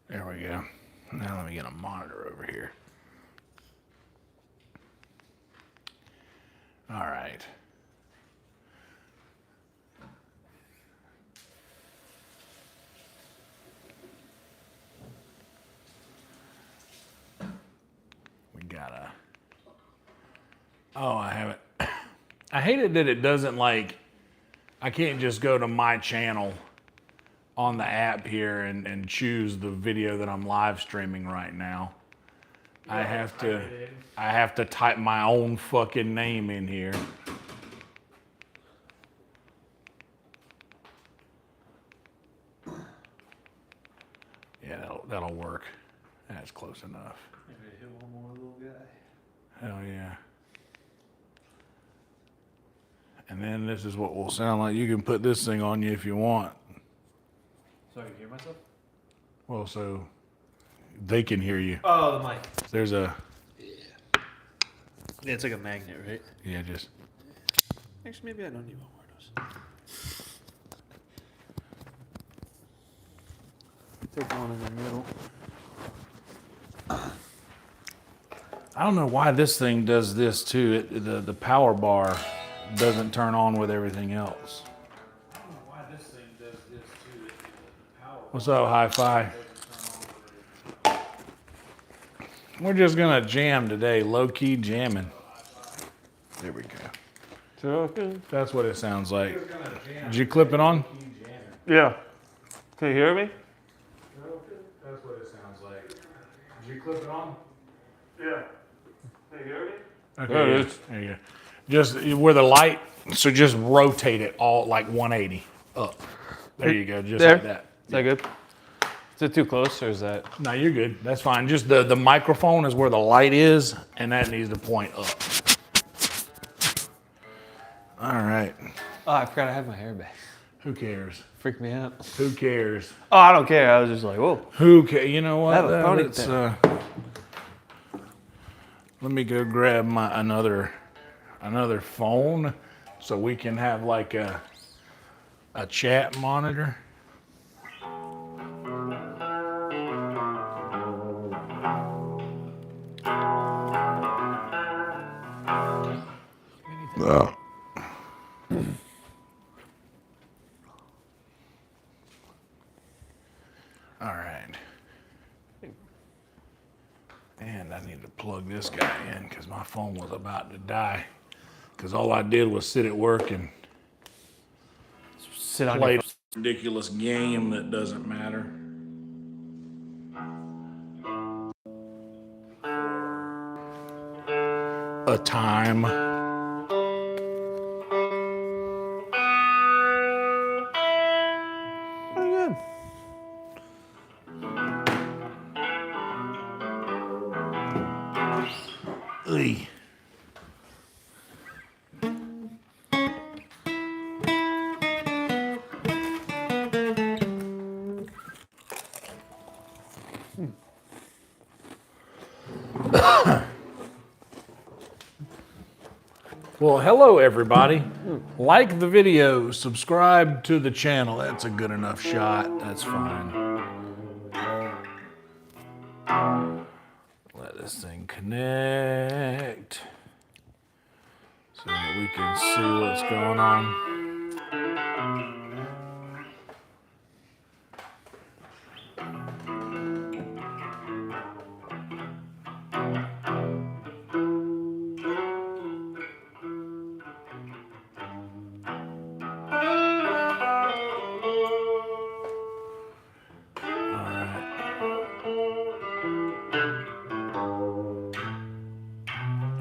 There we go. Now let me get a monitor over here. All right. We got a... Oh, I haven't... I hate it that it doesn't like... I can't just go to my channel on the app here and choose the video that I'm live streaming right now. I have to type my own fucking name in here. Yeah, that'll work. That's close enough. Maybe hit one more little guy. Hell yeah. And then this is what will sound like. You can put this thing on you if you want. So I can hear myself? Well, so they can hear you. Oh, the mic. There's a... Yeah, it's like a magnet, right? Yeah, just... Actually, maybe I don't need one more of those. Take one in the middle. I don't know why this thing does this too. The power bar doesn't turn on with everything else. I don't know why this thing does this too. The power What's up, Hi-Fi? We're just gonna jam today, low-key jamming. There we go. That's what it sounds like. Did you clip it on? Yeah. Can you hear me? That's what it sounds like. Did you clip it on? Yeah. Can you hear me? Okay, there it is. There you go. Just where the light, so just rotate it all like 180 up. There you go, just like that. Is that good? Is it too close or is that? No, you're good. That's fine. Just the microphone is where the light is, and that needs to point up. All right. Oh, I forgot I had my hair back. Who cares? Freaked me out. Who cares? Oh, I don't care. I was just like, whoa. Who cares? You know what? I have a ponytail. Let me go grab my another phone so we can have like a chat monitor. All right. And I need to plug this guy in because my phone was about to die. Because all I did was sit at work and Sit on play your this ridiculous game that doesn't matter. A time. Pretty good. Ugh. Well, hello everybody. Like the video, subscribe to the channel. That's a good enough shot. That's fine. Let this thing connect so that we can see what's going on.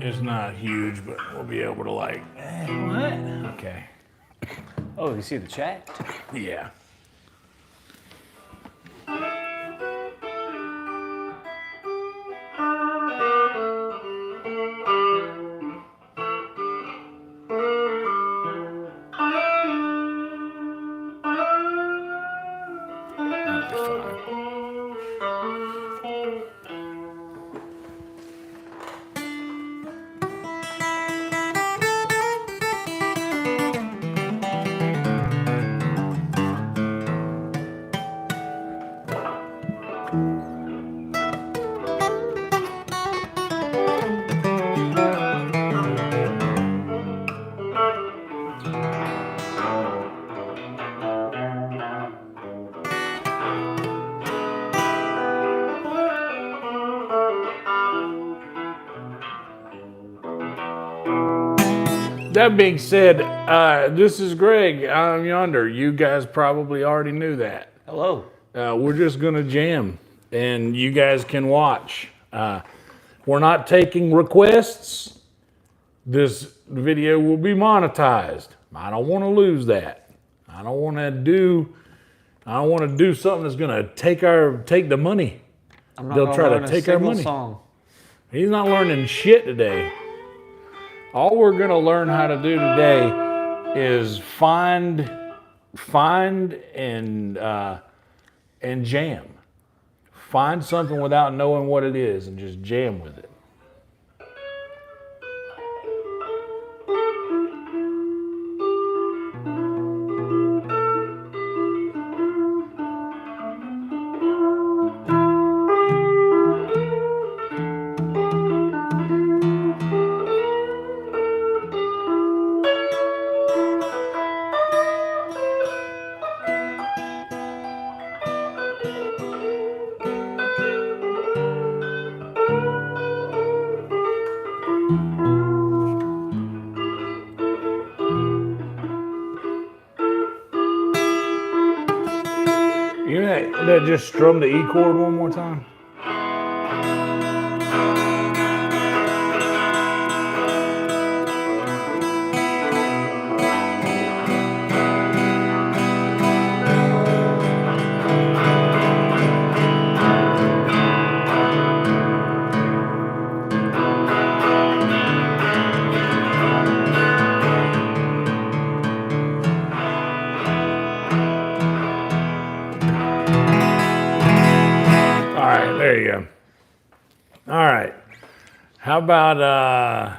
It's not huge, but we'll be able to like, what? Okay. Oh, you see the chat? Yeah. That being said, this is Greg. I'm Yonder. You guys probably already knew that. Hello. We're just going to jam, and you guys can watch. We're not taking requests. This video will be monetized. I don't want to lose that. I don't want to do something that's going to take the money. I'm not They'll gonna try to learn a take our single money. song. He's not learning shit today. All we're going to learn how to do today is find and jam. Find something without knowing what it is and just jam with it. You know that just strum the E chord one more time? There you go. All right. How about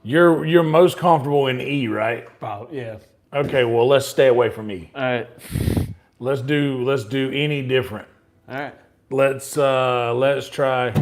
you're most comfortable in E, right? Oh, yeah. Okay, well let's stay away from E. All right. Let's do any different. All right. Let's try.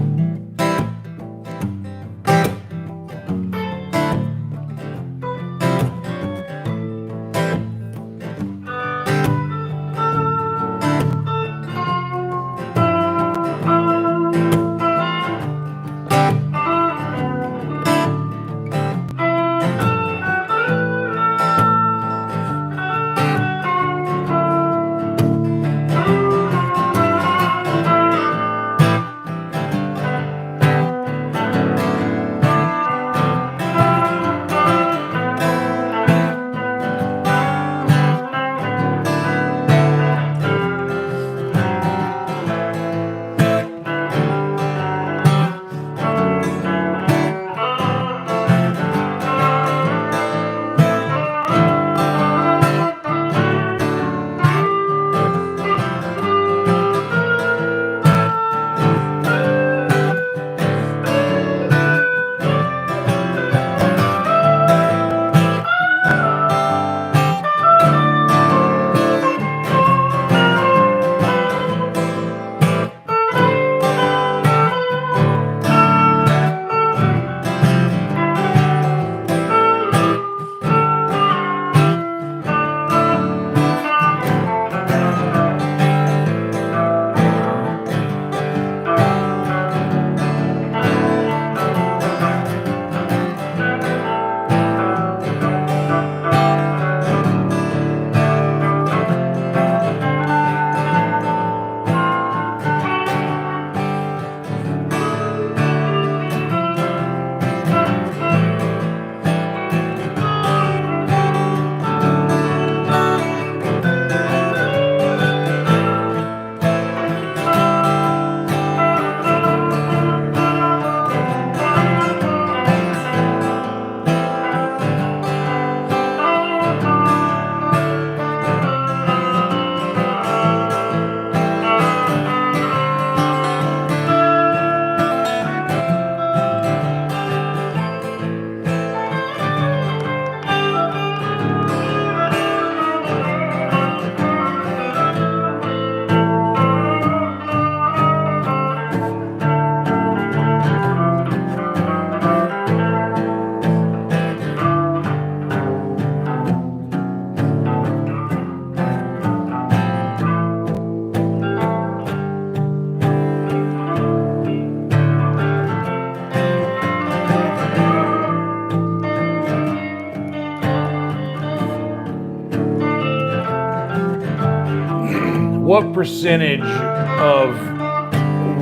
what percentage of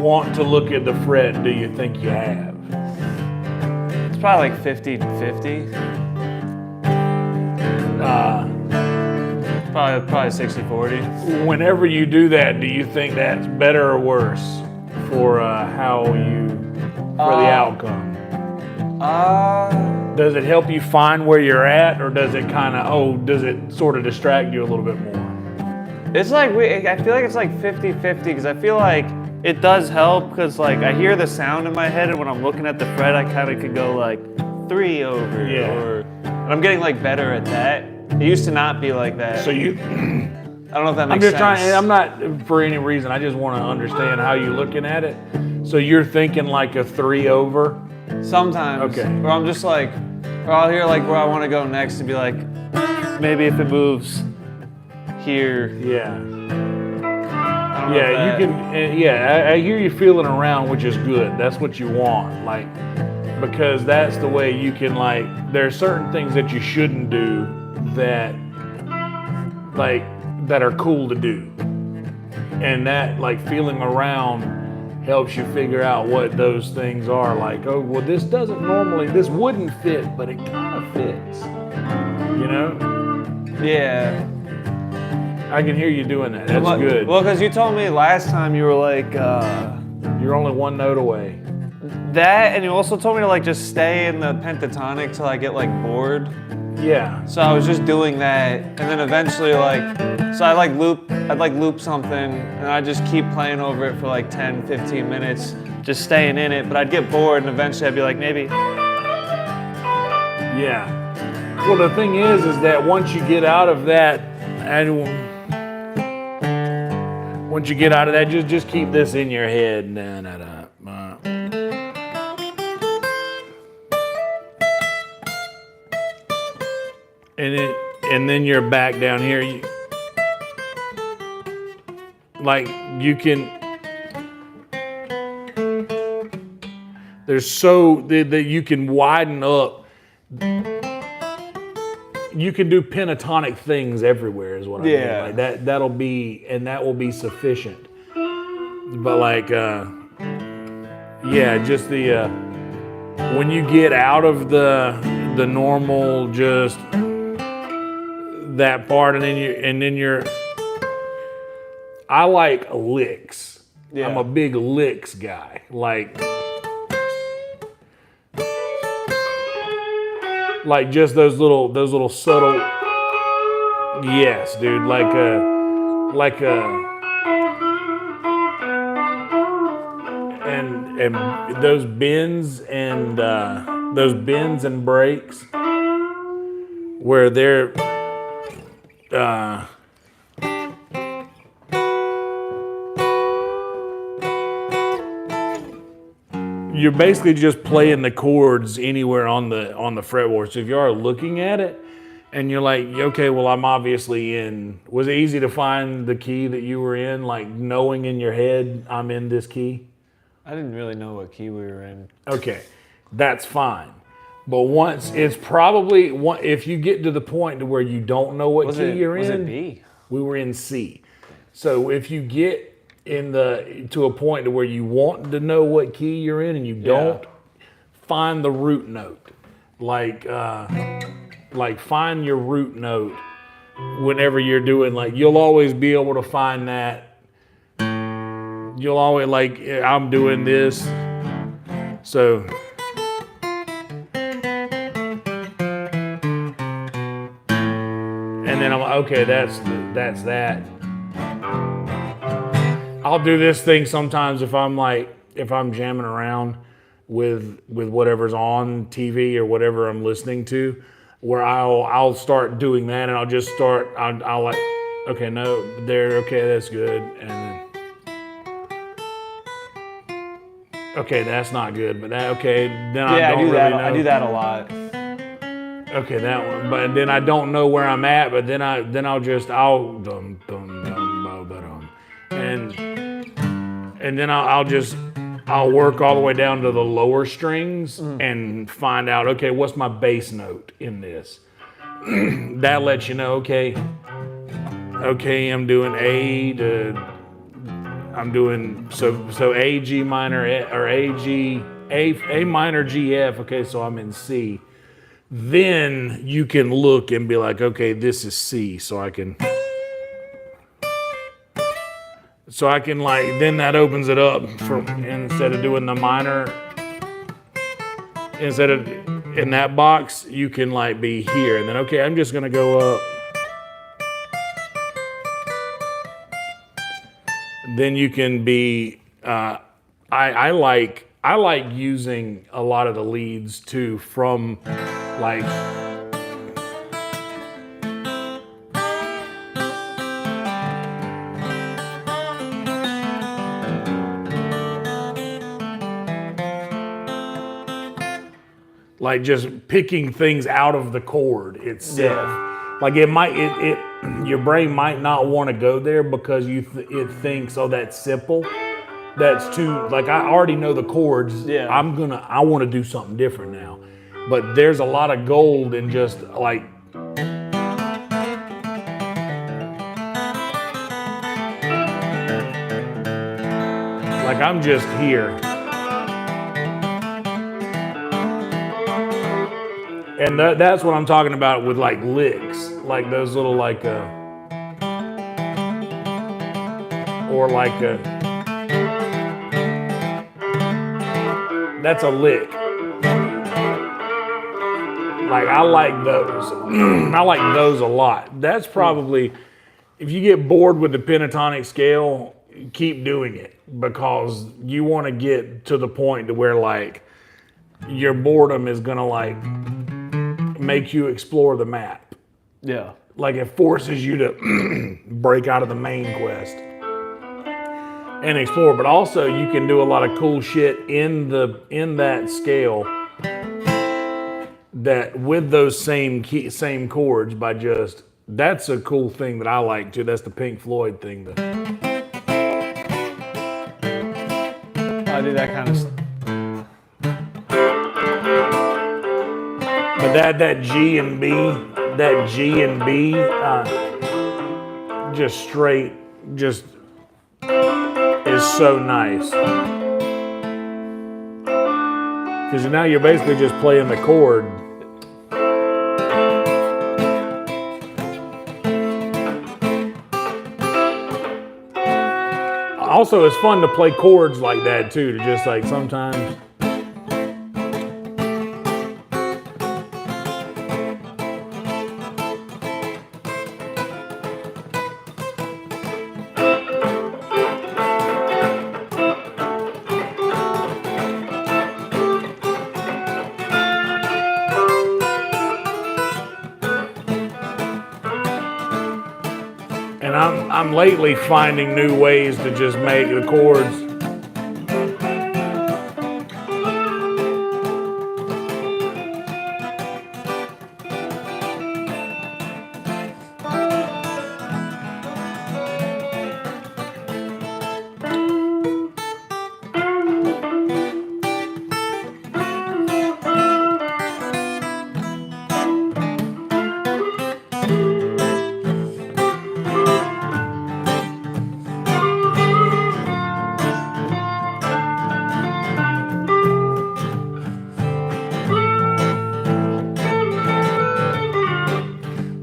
want to look at the fret do you think you have? It's probably like 50-50. Probably 60-40. Whenever you do that, do you think that's better or worse for the outcome? Does it help you find where you're at, or does it does it sort of distract you a little bit more? It's like, I feel like it's like 50-50 because I feel like it does help because like I hear the sound in my head, and when I'm looking at the fret, I kind of could go like 3 over, and I'm getting like better at that. It used to not be like that. So you, I don't know if that I'm makes just sense. trying, I'm not for any reason, I just want to understand how you're looking at it. So you're thinking like a 3 over? Sometimes. Okay. Or I'm just like, or I'll hear like where I want to go next and be like, maybe if it moves here. Yeah. I don't know Yeah, if you can, I hear you feeling around, which is good. That's what you want, like, because that's the way you can, like, there are certain things that you shouldn't do that are cool to do. And that, like, feeling around helps you figure out what those things are. Like, oh, well, this wouldn't fit, but it kind of fits, you know? Yeah. I can hear you doing that. That's good. Well, because you told me last time you were like, You're only one note away. that, and you also told me to like just stay in the pentatonic till I get like bored. Yeah. So I was just doing that, and then eventually I'd loop something, and I'd just keep playing over it for like 10, 15 minutes, just staying in it, but I'd get bored, and eventually I'd be like, maybe. Yeah. Well, the thing is that once you get out of that, just keep this in your head. And then you're back down here. You can. There's that you can widen up. You can do pentatonic things everywhere, is what I mean. Like that will be sufficient. But like, just the when you get out of the normal, just that part, and then you're. I like licks. Yeah. I'm a big licks guy. Like just those little subtle. Yes, dude. And those bends and breaks where they're you're basically just playing the chords anywhere on the fretboard. So if you are looking at it and you're like, okay, well, I'm obviously in. Was it easy to find the key that you were in, like knowing in your head I'm in this key? I didn't really know what key we were in. Okay, that's fine. But once it's probably if you get to the point to where you don't know what key you're in. Was it B? We were in C. So if you get to a point to where you want to know what key you're in and you don't, find the root note. Like find your root note whenever you're doing, like, you'll always be able to find that. You'll always, like, I'm doing this. So and then I'm like, okay, that's that. I'll do this thing sometimes if I'm jamming around with whatever's on TV or whatever I'm listening to, where I'll start doing that, and I'll just start. I'll like, okay, no, there, okay, that's good, and then okay, that's not good, but that okay, then I don't really know. I do that a lot. Okay, that one, but then I don't know where I'm at, but then I'll dum dum dum ba ba dum, and then I'll work all the way down to the lower strings and find out, okay, what's my bass note in this? That lets you know, okay, okay, I'm doing so A, G minor, or A minor, G, F. Okay, so I'm in C. Then you can look and be like, okay, this is C, so I can like, then that opens it up for, instead of doing the minor, instead of in that box, you can like be here. And then, okay, I'm just gonna go up. Then you can be, I like using a lot of the leads too from like, just picking things out of the chord itself. Yeah. Like your brain might not want to go there because it thinks, oh, that's simple. That's too, like, I already know the chords. Yeah. I want to do something different now. But there's a lot of gold in just like, I'm just here. And that's what I'm talking about with like licks, like those little like or like that's a lick. Like I like those. I like those a lot. That's probably, if you get bored with the pentatonic scale, keep doing it because you want to get to the point to where like your boredom is gonna like make you explore the map. Yeah. Like it forces you to break out of the main quest and explore. But also you can do a lot of cool shit in that scale that with those same chords by just, that's a cool thing that I like too. That's the Pink Floyd thing. I do that kind of stuff. But that G and B, just straight, just is so nice. Because now you're basically just playing the chord. Also, it's fun to play chords like that too, to just like sometimes. And I'm lately finding new ways to just make the chords.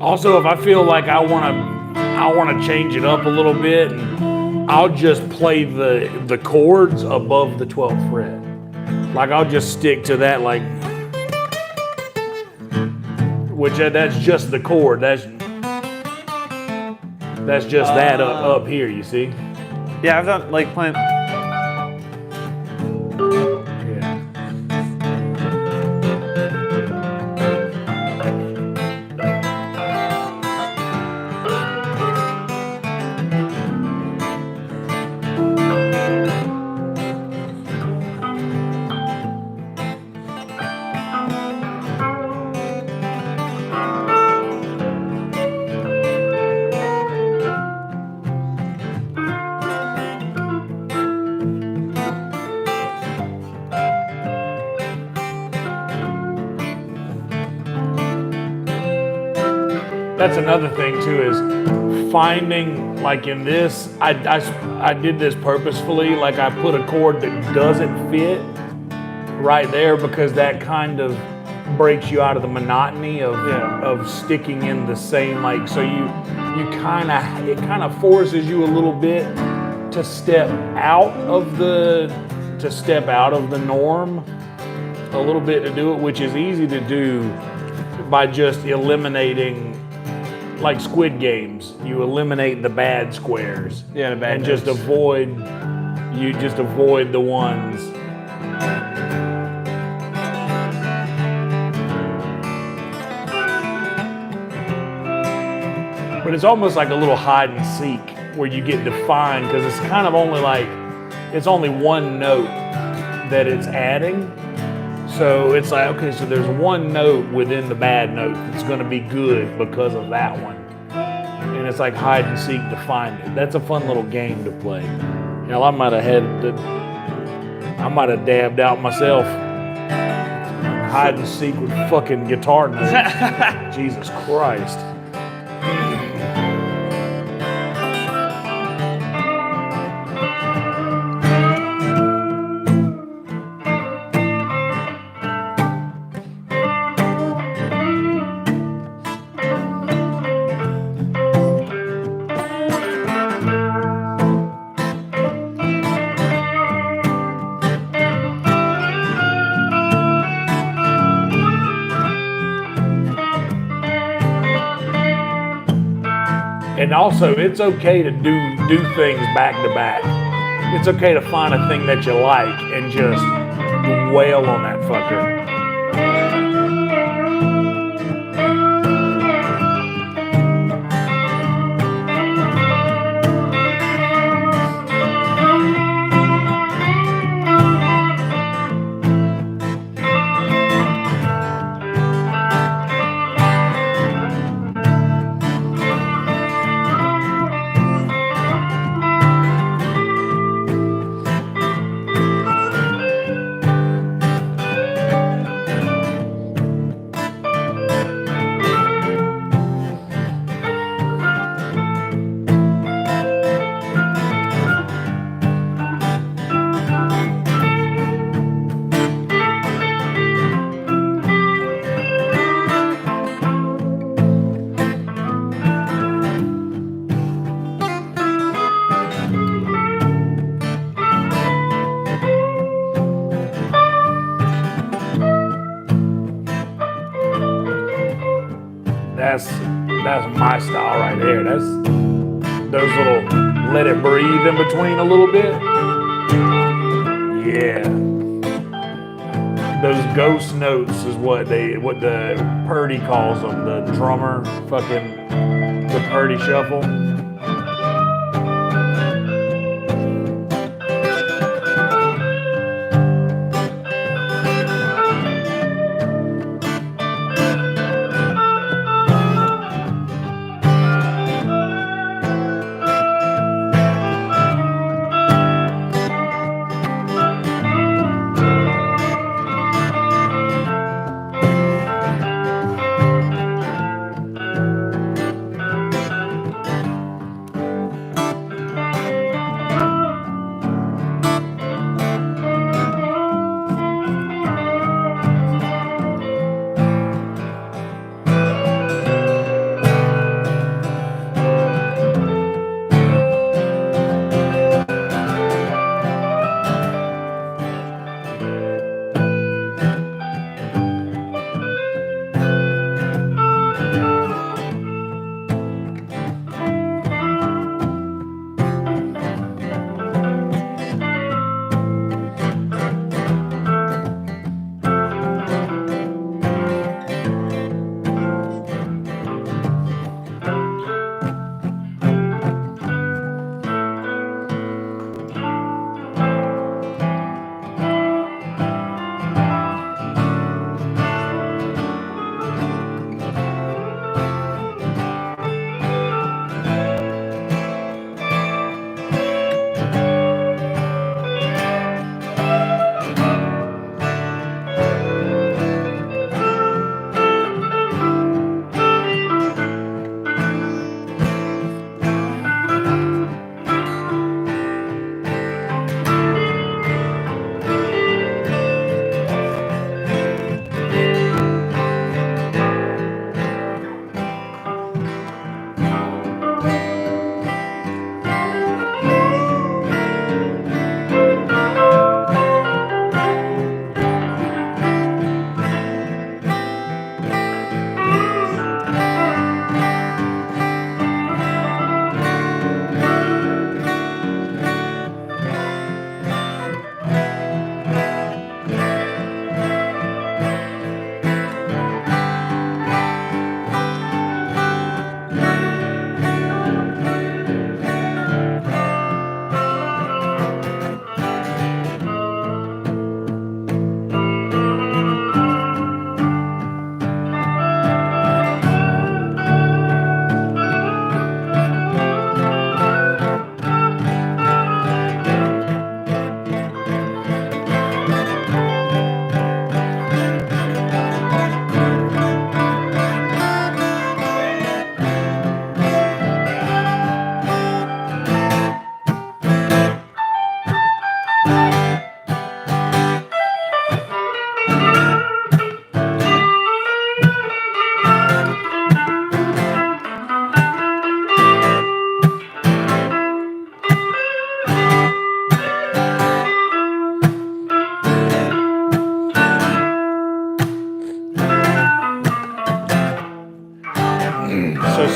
Also, if I feel like I want to change it up a little bit, I'll just play the chords above the 12th fret. Like I'll just stick to that, like, which that's just the chord. That's just that up here. You see? Yeah, I've done like playing. That's another thing too, is finding, like in this, I did this purposefully. Like I put a chord that doesn't fit right there because that kind of breaks you out of the monotony of sticking in the same, like, so it kind of forces you a little bit to step out of the norm a little bit to do it, which is easy to do by just eliminating, like Squid Games, you eliminate the bad squares. Yeah, the bad and notes. just avoid the ones. But it's almost like a little hide and seek where you get defined, because it's kind of only like, it's only one note that it's adding. So it's like, okay, so there's one note within the bad note that's going to be good because of that one. And it's like hide and seek to find it. That's a fun little game to play. You know, I might have dabbed out myself. Hide and seek with fucking guitar notes. Jesus Christ. And also, it's okay to do things back to back. It's okay to find a thing that you like and just wail on that fucker. That's my style right there. That's those little let it breathe in between a little bit. Yeah. Those ghost notes is what the Purdy calls them, the drummer, fucking the Purdy shuffle.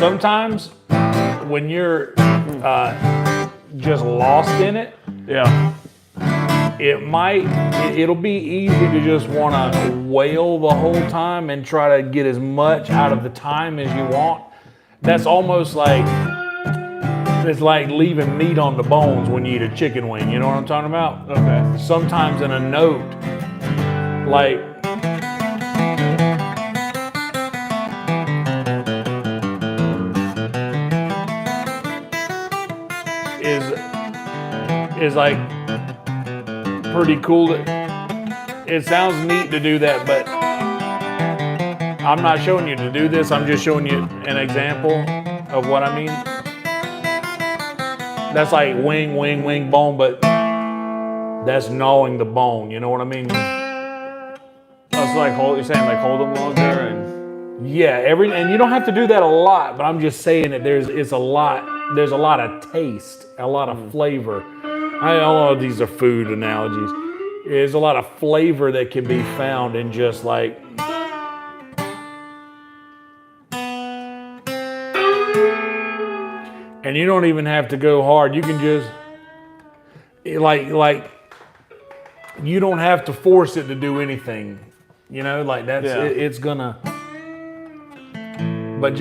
sometimes when you're just lost in it, Yeah. it'll be easy to just want to wail the whole time and try to get as much out of the time as you want. That's almost like, it's like leaving meat on the bones when you eat a chicken wing. You know what I'm talking about? Okay. Sometimes in a note, like, is like pretty cool. It sounds neat to do that, but I'm not showing you to do this. I'm just showing you an example of what I mean. That's like wing, wing, wing, bone, but that's gnawing the bone. You know what I mean? That's like you're saying like hold them longer and. Yeah, and you don't have to do that a lot, but I'm just saying that there's a lot of taste, a lot of flavor. I know these are food analogies. There's a lot of flavor that can be found in just like and you don't even have to go hard. You can just like you don't have to force it to do anything. You know, like that's it's gonna. But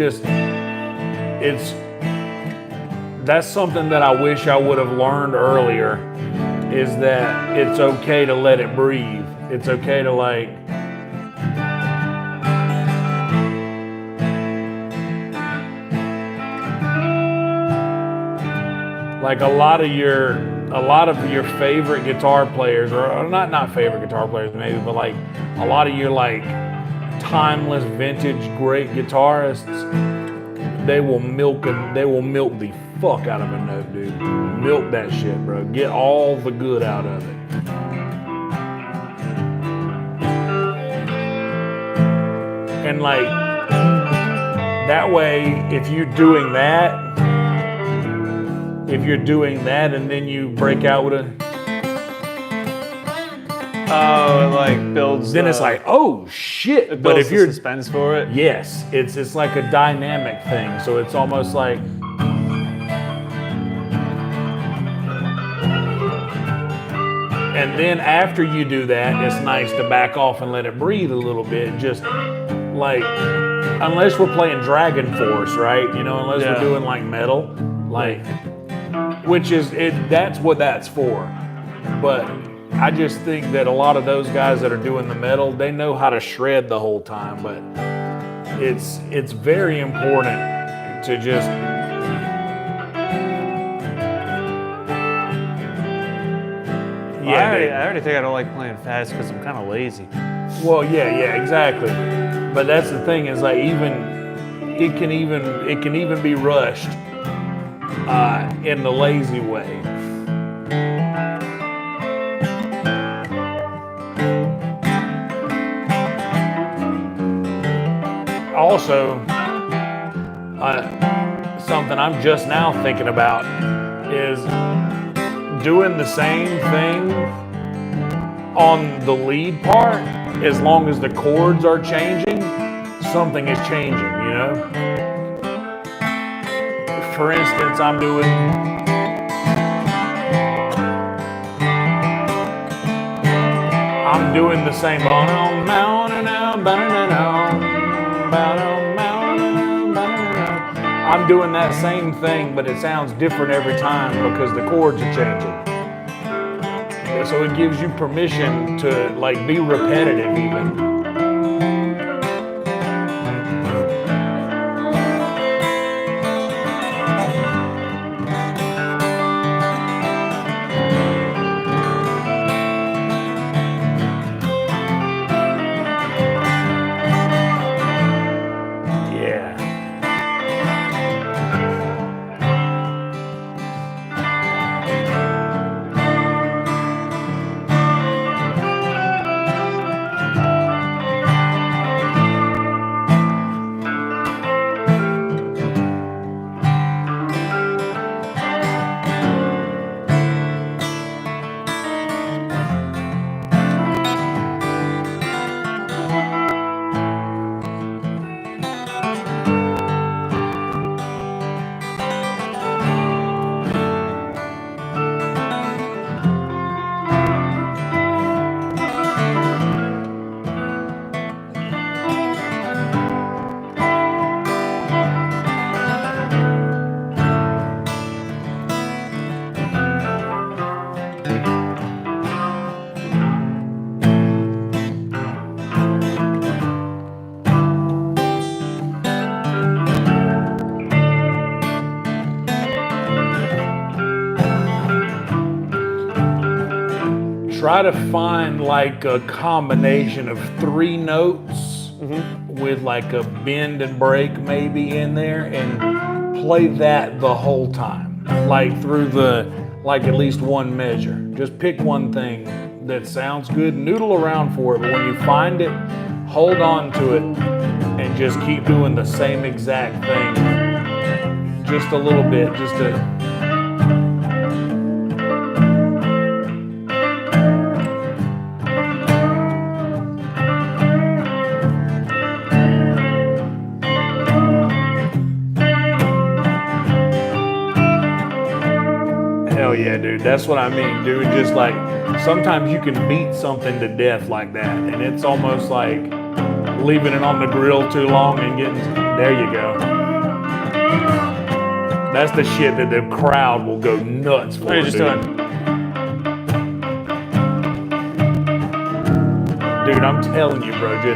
that's something that I wish I would have learned earlier, is that it's okay to let it breathe. It's okay to like a lot of your favorite guitar players, or not favorite guitar players maybe, but like a lot of your like timeless vintage great guitarists, they will milk the fuck out of a note, dude. Milk that shit, bro. Get all the good out of it. And like that way, if you're doing that and then you break out with a Oh, it like builds. then it's like, oh shit. It But builds if the you're suspense for it. yes, it's like a dynamic thing. So it's almost like and then after you do that, it's nice to back off and let it breathe a little bit. Just like unless we're playing Dragon Force, right? You know, unless we're doing like metal, like which is that's what that's for. But I just think that a lot of those guys that are doing the metal, they know how to shred the whole time, but it's very important to just I already think I don't like playing fast because I'm kind of lazy. Well, yeah, exactly. But that's the thing is like it can even be rushed in the lazy way. Also, something I'm just now thinking about is doing the same thing on the lead part. As long as the chords are changing, something is changing, you know? For instance, I'm doing the same. I'm doing that same thing, but it sounds different every time because the chords are changing. So it gives you permission to like be repetitive even. to find like a combination of 3 notes with like a bend and break maybe in there, and play that the whole time, like through like at least one measure. Just pick one thing that sounds good, noodle around for it, but when you find it, hold on to it and just keep doing the same exact thing. Just a little bit, just to... Hell yeah, dude. That's what I mean, dude. Just like, sometimes you can beat something to death like that, and it's almost like leaving it on the grill too long and getting... There you go. That's the shit that the crowd will go nuts for. What are you just doing? Dude, I'm telling you, bro, you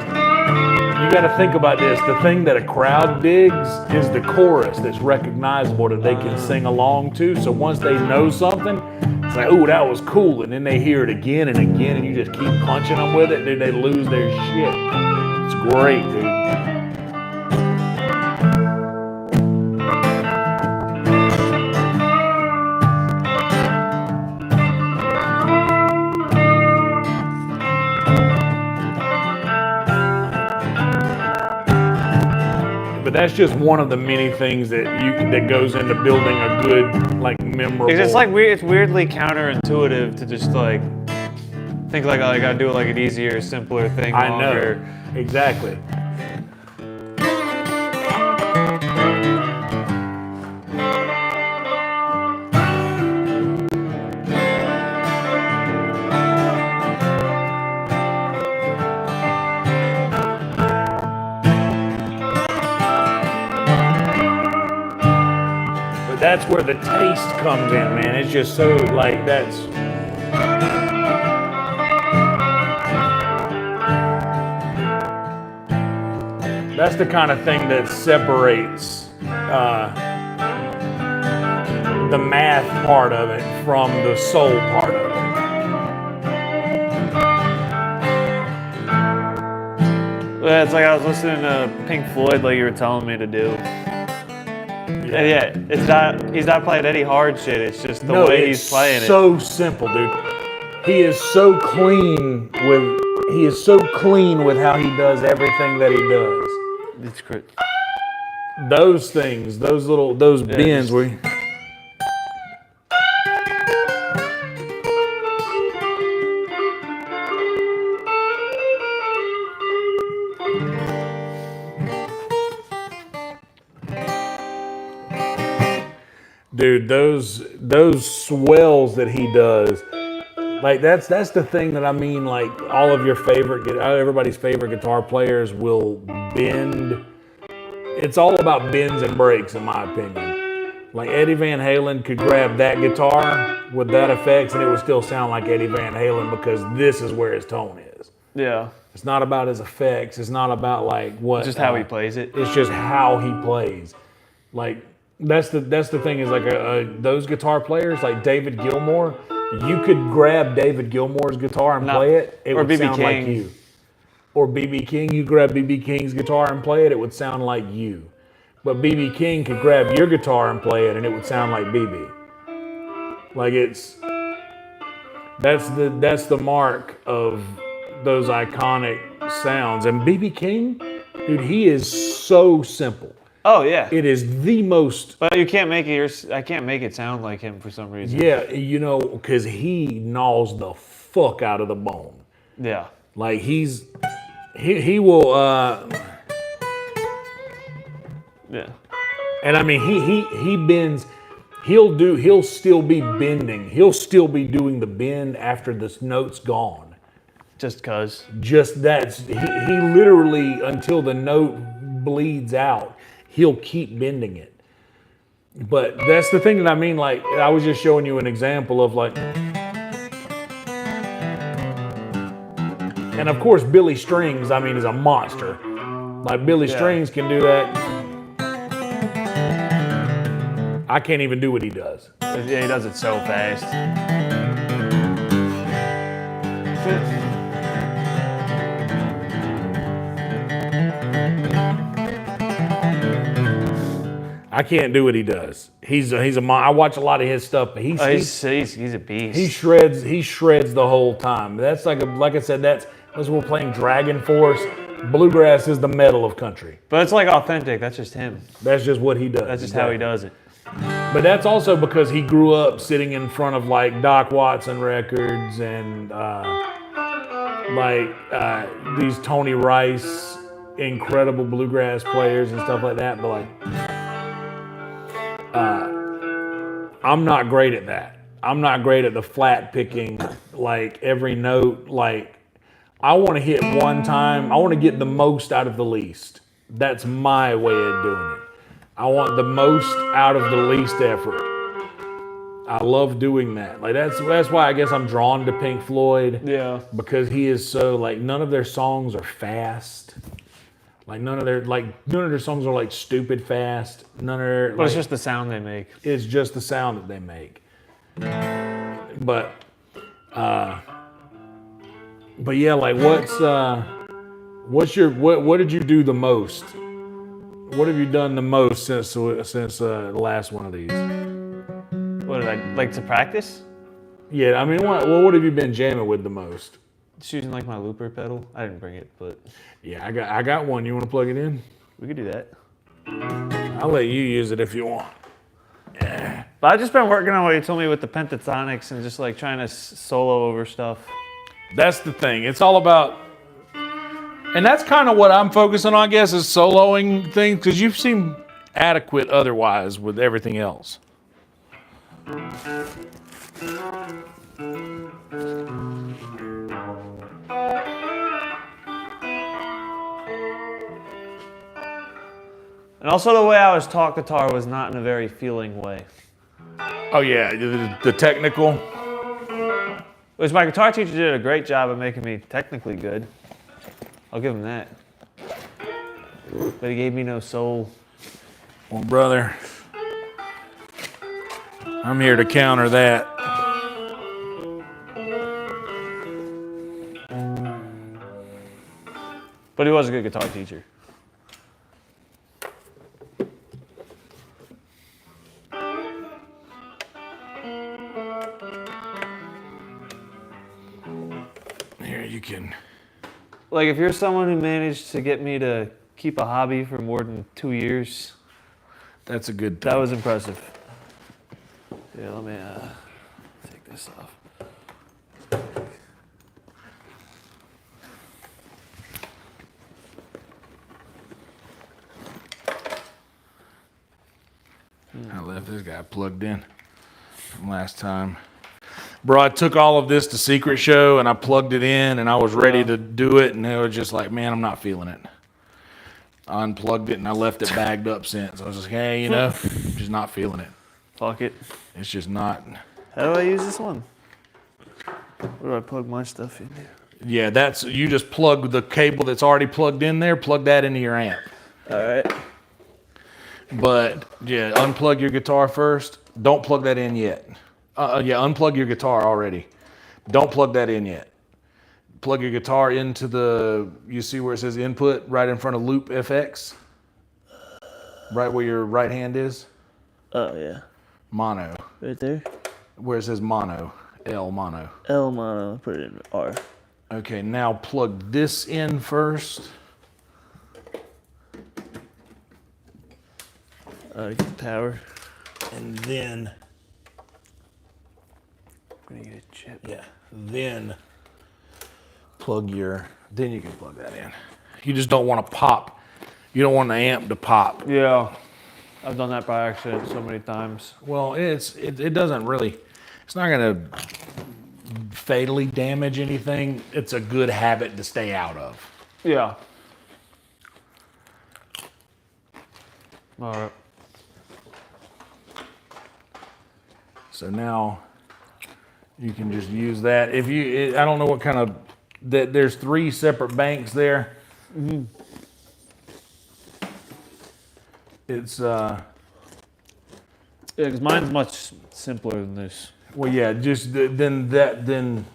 gotta think about this. The thing that a crowd digs is the chorus that's recognizable that they can sing along to. So once they know something, it's like, ooh, that was cool. And then they hear it again and again, and you just keep punching them with it, dude, they lose their shit. It's great, dude. But that's just one of the many things that goes into building a good, like, memorable. It's just like it's weirdly counterintuitive to just like think like, oh, I gotta do it like an easier, simpler thing. I longer. know, exactly. That's where the taste comes in, man. It's just so, like, that's... That's the kind of thing that separates the math part of it from the soul part of it. Yeah, it's like I was listening to Pink Floyd like you were telling me to do. Yeah, he's not playing any hard shit. It's just the way he's playing it. It's so simple, dude. He is so clean with how he does everything that he does. It's great. Those things, those bends where he, dude, those swells that he does, like that's the thing that I mean. Like all of everybody's favorite guitar players will bend. It's all about bends and breaks, in my opinion. Like Eddie Van Halen could grab that guitar with that effects, and it would still sound like Eddie Van Halen because this is where his tone is. Yeah. It's not about his effects. It's not about like what. It's just how he plays it. It's just how he plays. Like. That's the thing is like those guitar players like David Gilmour, you could grab David Gilmour's guitar and play it, it would sound like you. Or B.B. King, you grab B.B. King's guitar and play it, it would sound like you. But B.B. King could grab your guitar and play it and it would sound like B.B. Like that's the mark of those iconic sounds. And B.B. King, dude, he is so simple. Oh yeah, it is the most. But you can't make it. I can't make it sound like him for some reason. Yeah, because he gnaws the fuck out of the bone. Yeah, like he will. Yeah, and I mean he bends. He'll still be bending. He'll still be doing the bend after this note's gone. Just cause. Just that's he literally until the note bleeds out. He'll keep bending it. But that's the thing that I mean, like, I was just showing you an example of like, and of course, Billy Strings, I mean, is a monster. Like, Billy Strings can do that. I can't even do what he does. Yeah, he does it so fast. it. I can't do what he does. I watch a lot of his stuff, but He's a beast. he shreds the whole time. That's like I said, that's we're playing Dragon Force. Bluegrass is the metal of country. But it's like authentic. That's just him. That's just what he does. That's just how he does it. But that's also because he grew up sitting in front of like Doc Watson records and these Tony Rice incredible bluegrass players and stuff like that. But like, I'm not great at that. I'm not great at the flat picking, like every note. Like, I want to hit one time. I want to get the most out of the least. That's my way of doing it. I want the most out of the least effort. I love doing that. Like that's why I guess I'm drawn to Pink Floyd. Yeah. Because he is so like none of their songs are fast. Like none of their songs are like stupid fast. None of their. But it's just the sound they make. It's just the sound that they make. But yeah, like what did you do the most? What have you done the most since the last one of these? What did I like to practice? Yeah, I mean, what have you been jamming with the most? Just using like my looper pedal. I didn't bring it, but yeah, I got one. You want to plug it in? We could do that. I'll let you use it if you want. Yeah. But I've just been working on what you told me with the pentatonics and just like trying to solo over stuff. That's the thing. It's all about, and that's kind of what I'm focusing on, I guess, is soloing things, because you seem adequate otherwise with everything else. And also the way I was taught guitar was not in a very feeling way. Oh yeah, the technical. Which my guitar teacher did a great job of making me technically good. I'll give him that. But he gave me no soul. Well, brother, I'm here to counter that. But he was a good guitar teacher. Here, you can. Like, if you're someone who managed to get me to keep a hobby for more than 2 years, That's a good thing. that was impressive. Yeah, let me take this off. I left this guy plugged in from last time. Bro, I took all of this to Secret Show and I plugged it in and I was ready to do it, and it was just like, man, I'm not feeling it. I unplugged it and I left it bagged up since. I was just like, hey, just not feeling it. Fuck it. It's just not. How do I use this one? Where do I plug my stuff in there? Yeah, you just plug the cable that's already plugged in there, plug that into your amp. All right. But yeah, unplug your guitar first. Don't plug that in yet. Unplug your guitar already. Don't plug that in yet. Plug your guitar into you see where it says input right in front of loop FX? Right where your right hand is? Oh, yeah. Mono. Right there? Where it says mono. L mono. L mono. Put it in R. Okay, now plug this in first. Get power. And then, I'm gonna get a chip. yeah, then you can plug that in. You just don't want to pop. You don't want the amp to pop. Yeah. I've done that by accident so many times. Well, it doesn't really, it's not going to fatally damage anything. It's a good habit to stay out of. Yeah. All right. So now you can just use that. I don't know what kind of, there's 3 separate banks there. Mm-hmm. It's, Yeah, because mine's much simpler than this. well, yeah, just then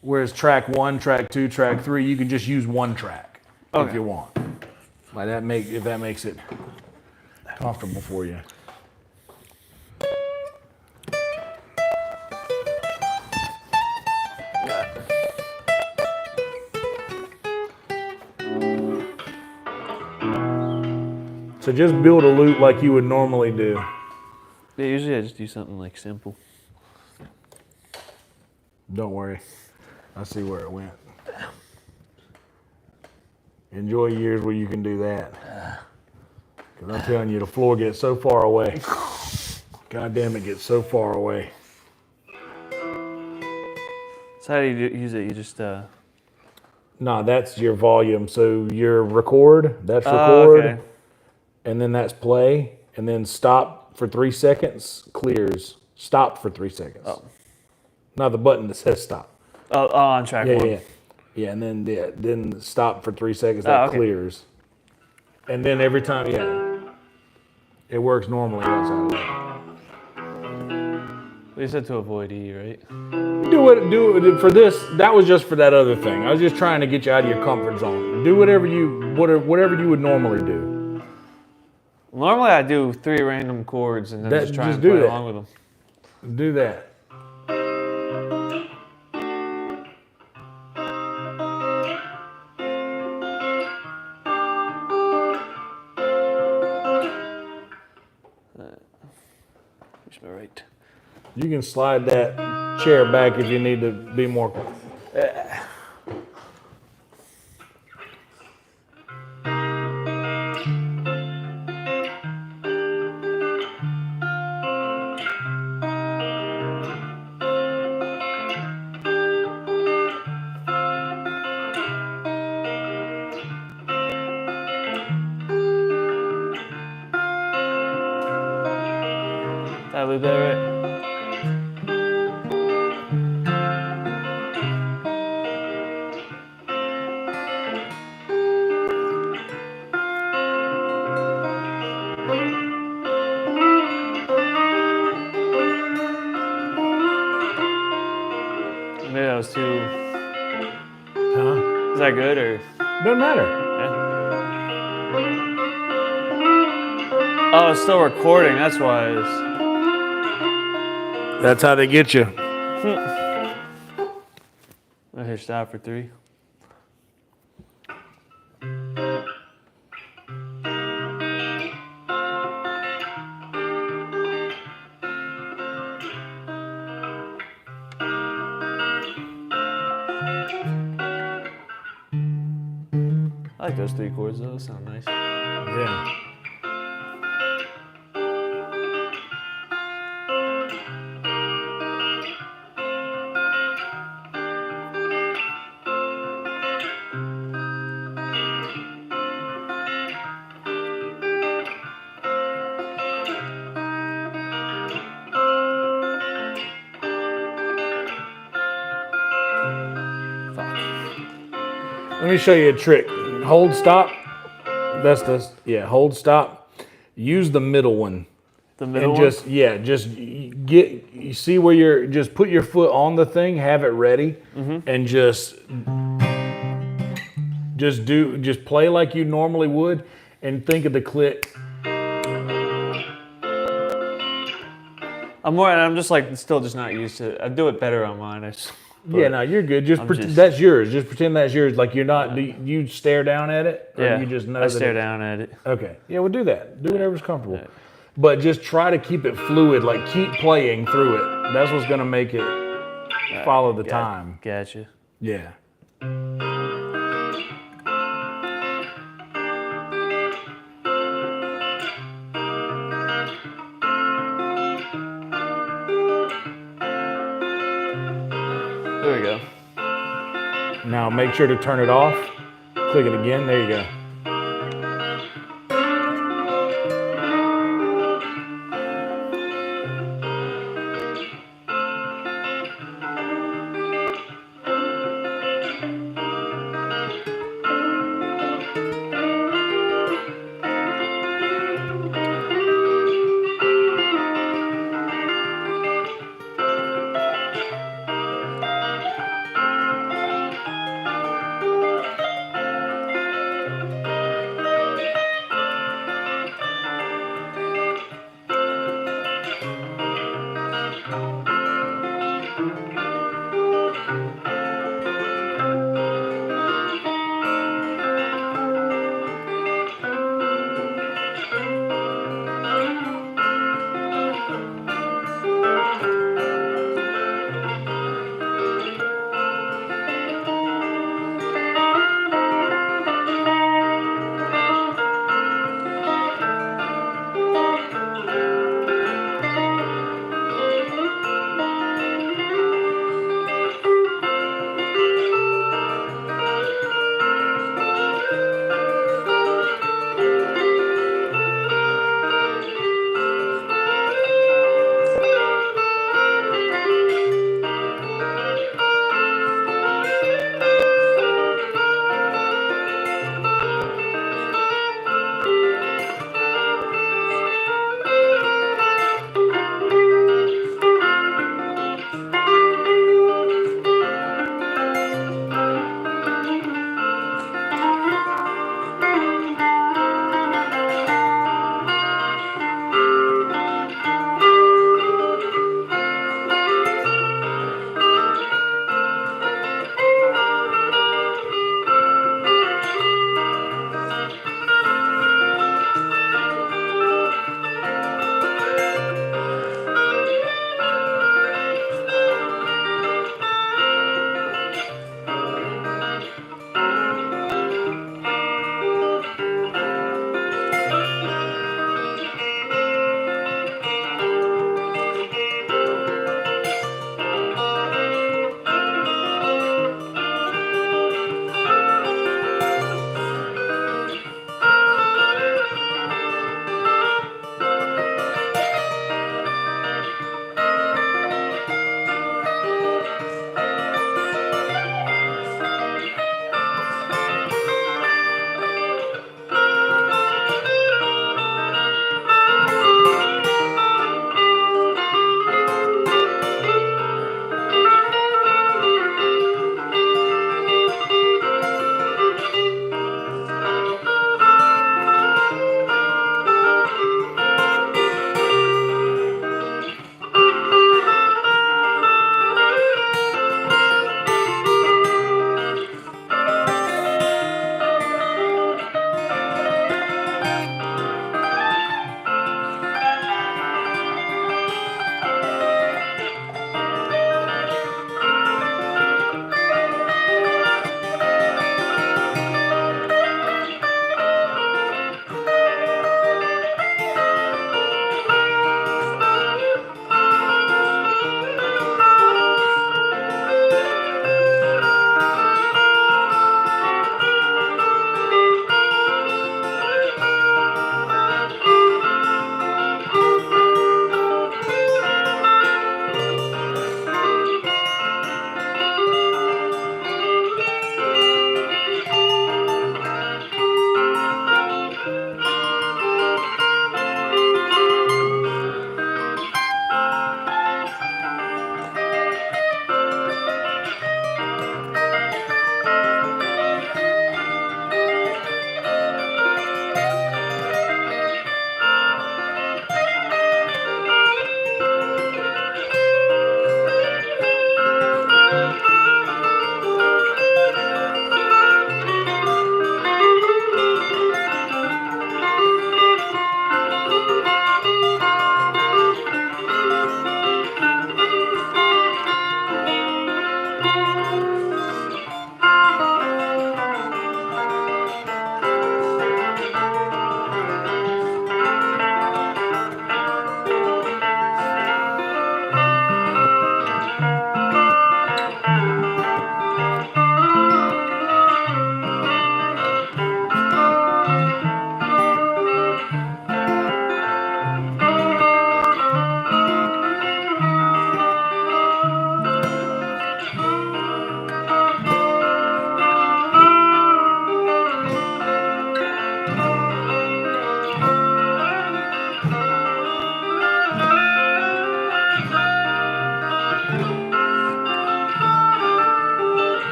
Whereas track 1, track 2, track 3, you can just use one track if Okay. you want. Like if that makes it comfortable for you. So just build a loop like you would normally do. Yeah, usually I just do something like simple. Don't worry. I see where it went. Enjoy years where you can do that. Because I'm telling you, the floor gets so far away. God damn, it gets so far away. So how do you use it? You just Nah, that's your volume. So your record, that's record. okay. And then that's play. And then stop for 3 seconds, clears. Stop for 3 seconds. Oh. Not the button that says stop. Oh, on track Yeah, one. yeah. Yeah, and then stop for 3 seconds, that okay. clears. And then every time, it works normally outside of that. You said to avoid E, right? Do it for this. That was just for that other thing. I was just trying to get you out of your comfort zone. Do whatever you would normally do. Normally I do 3 random chords and then just try and do play that. along with them. Do that. Push my right. You can slide that chair back if you need to be more. Did I leave that right? Maybe that was too. Huh? Is that good or? Doesn't matter. Yeah. Oh, it's still recording. That's why it's. That's how they get you. I hit stop for 3. I like those 3 chords though. Those sound nice. Yeah. Let me show you a trick. Hold stop. That's the hold stop. Use the middle one. The middle And one? just you see where just put your foot on the thing, have it ready, and just play like you normally would, and think of the click. I'm just like still just not used to it. I do it better on mine. Yeah, no, you're good. Just just- that's yours. Just pretend that's yours. Like you're not. Do you stare down at it, or Yeah, you just know I that stare it- down at it. Okay. Yeah, well, do that. Do whatever's comfortable. But just try to keep it fluid. Like keep playing through it. That's what's gonna make it follow the time. Gotcha. Yeah. There we go. Now make sure to turn it off. Click it again. There you go.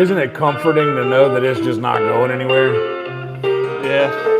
Isn't it comforting to know that it's just not going anywhere? Yeah.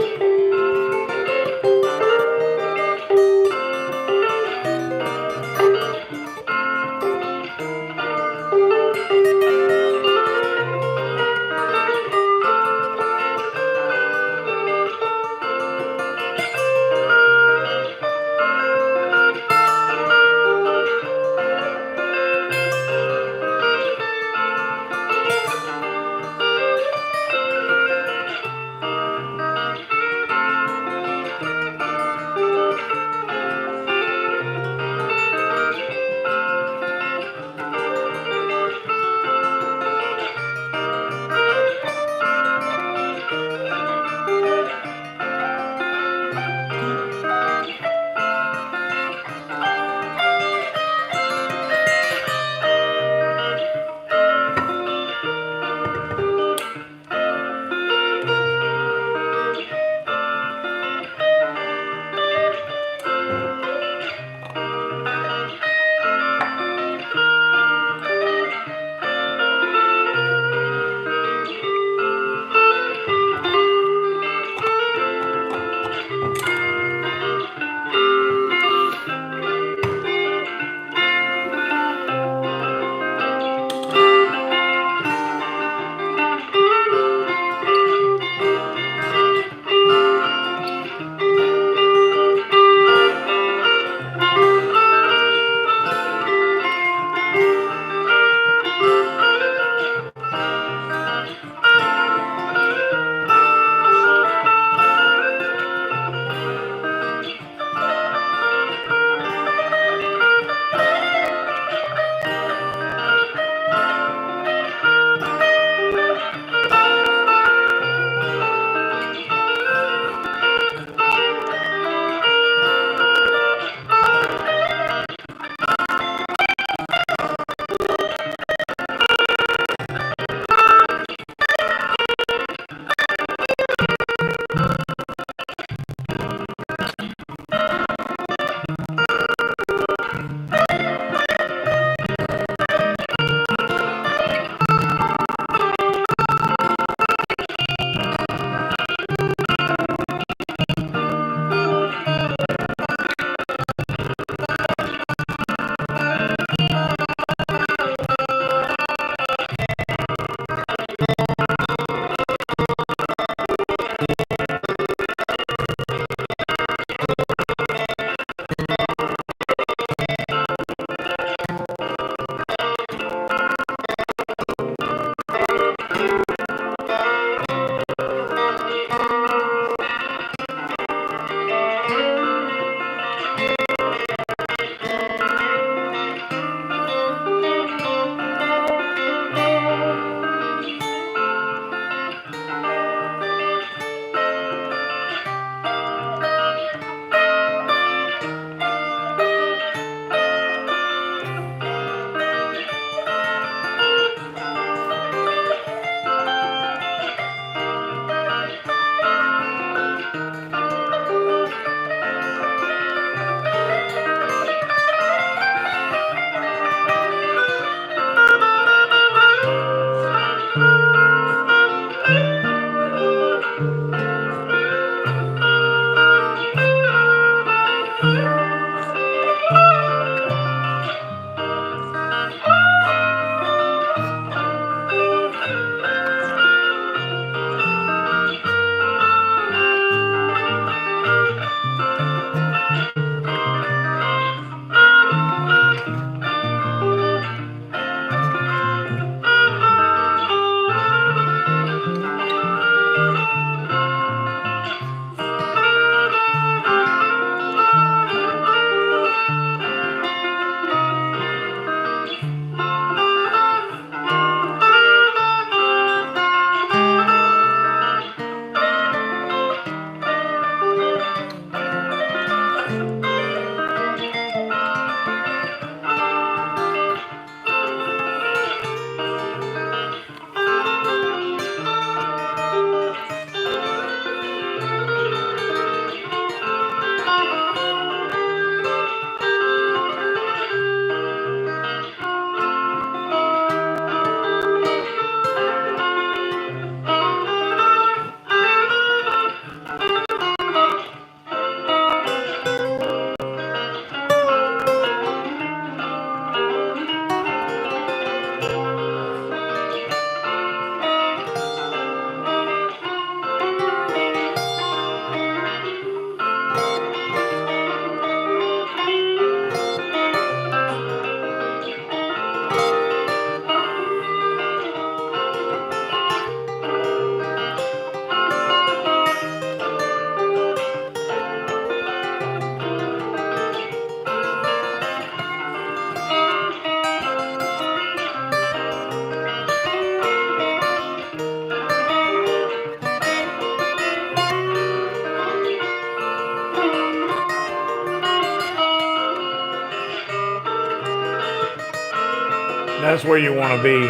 That's where you want to be.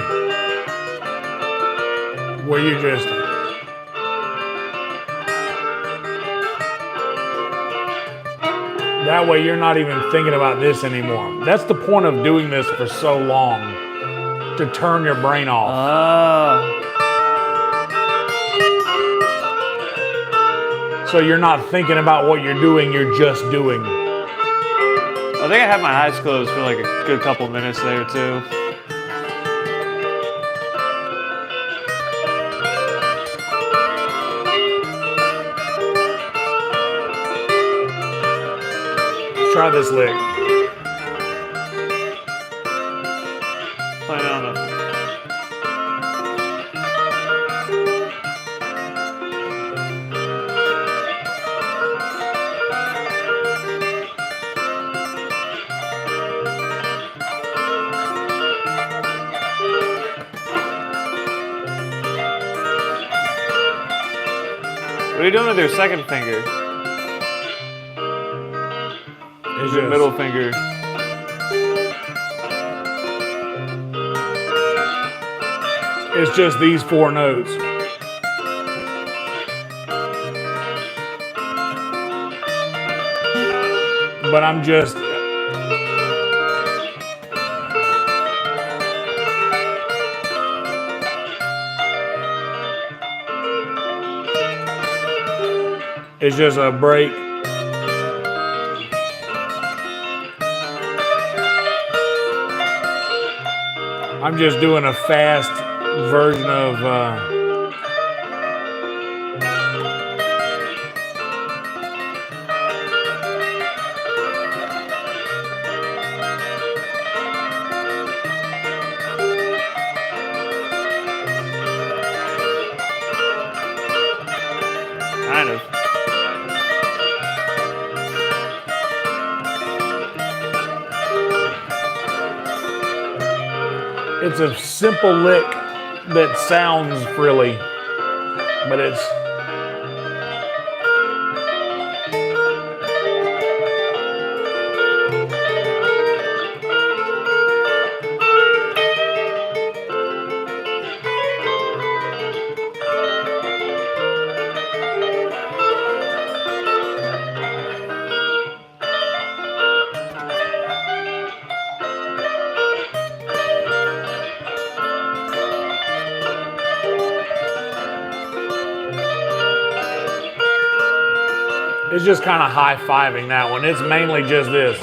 Where you just. That way you're not even thinking about this anymore. That's the point of doing this for so long. To turn your brain off. So you're not thinking about what you're doing, you're just doing. I think I had my eyes closed for like a good couple minutes there too. Try this lick. Playing on the. What are you doing with your second finger? It's Your just, middle finger. it's just these 4 notes. But I'm just. It's just a break. I'm just doing a fast version of. Kind of. It's a simple lick that sounds frilly, but it's. It's just kind of high-fiving that one. It's mainly just this.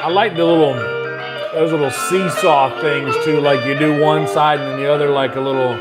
I like those little seesaw things too, like you do one side and then the other like a little.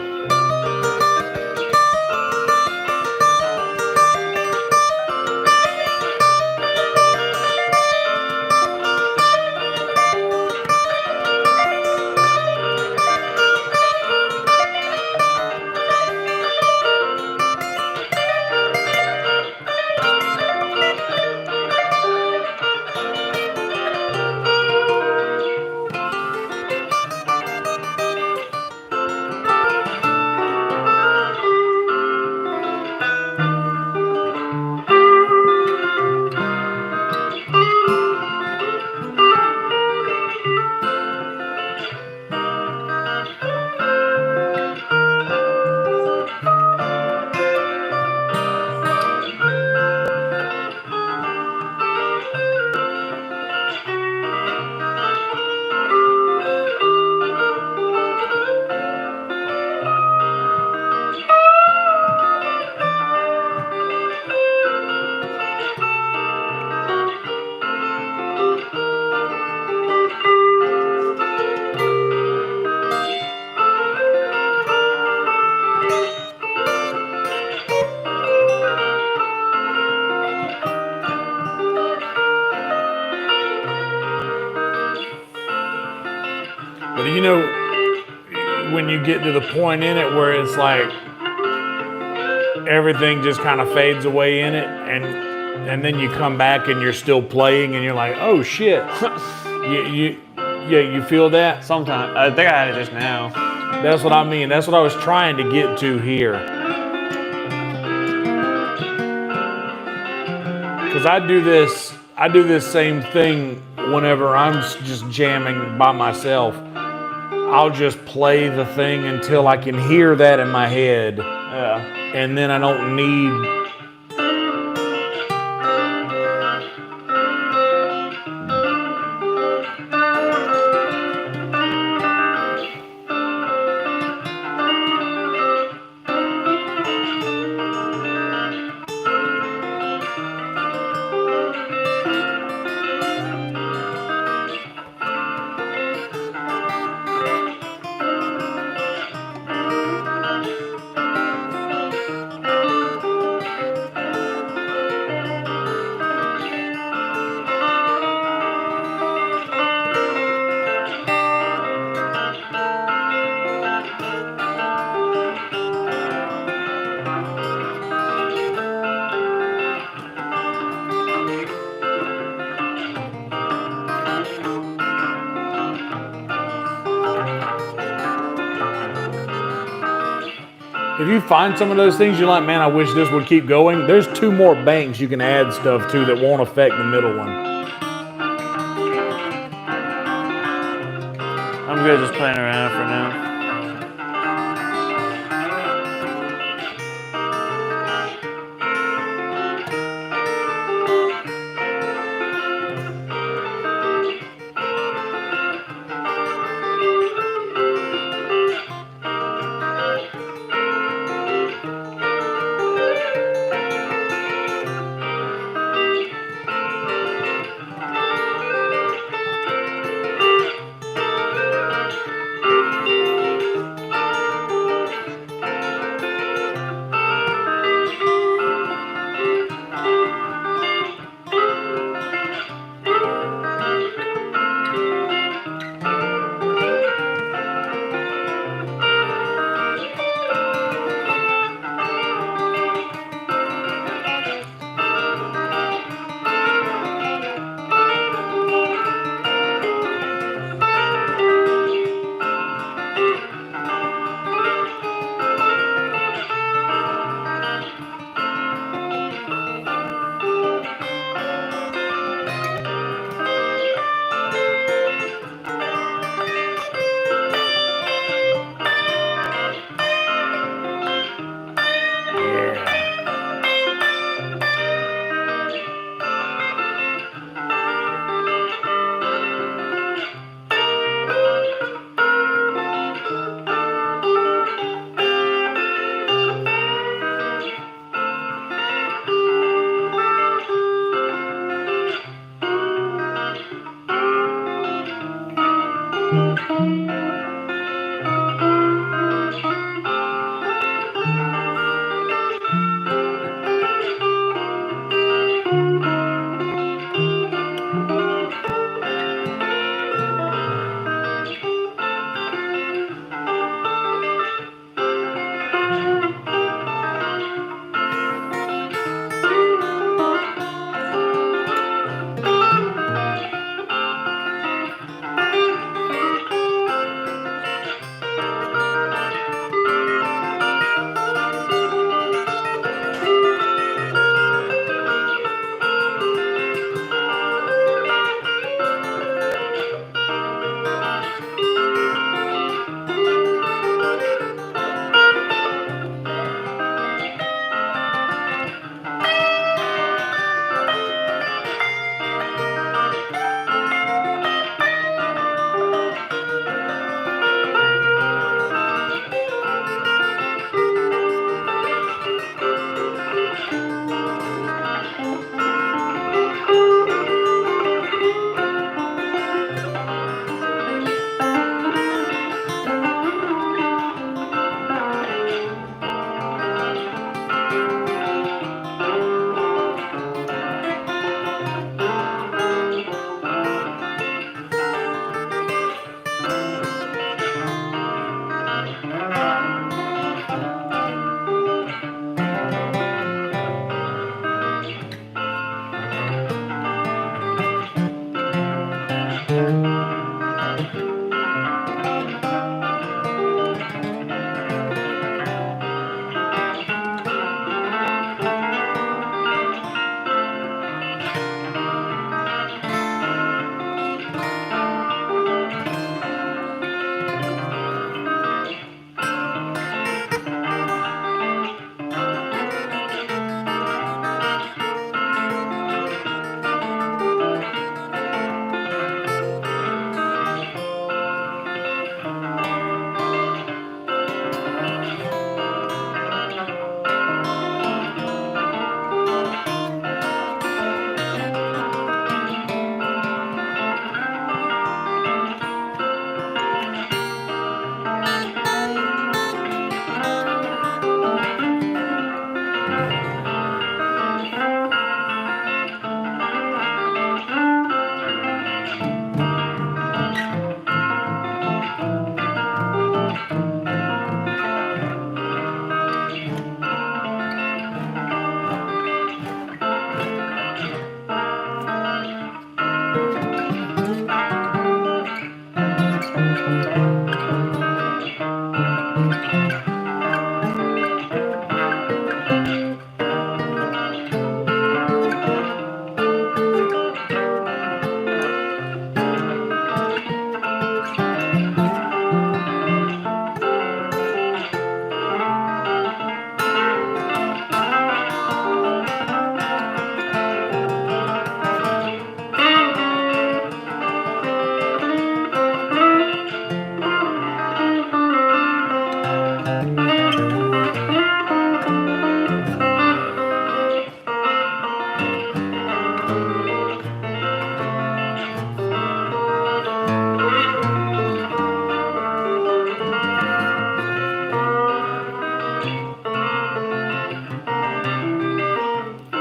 But you know, when you get to the point in it where it's like everything just kind of fades away in it, and then you come back and you're still playing, and you're like, oh shit. you feel that? Sometimes I think I had it just now. That's what I mean. That's what I was trying to get to here. Because I do this same thing whenever I'm just jamming by myself. I'll just play the thing until I can hear that in my head. Yeah. And then I don't need. If you find some of those things you're like, man, I wish this would keep going, there's 2 more banks you can add stuff to that won't affect the middle one. I'm good just playing around for now.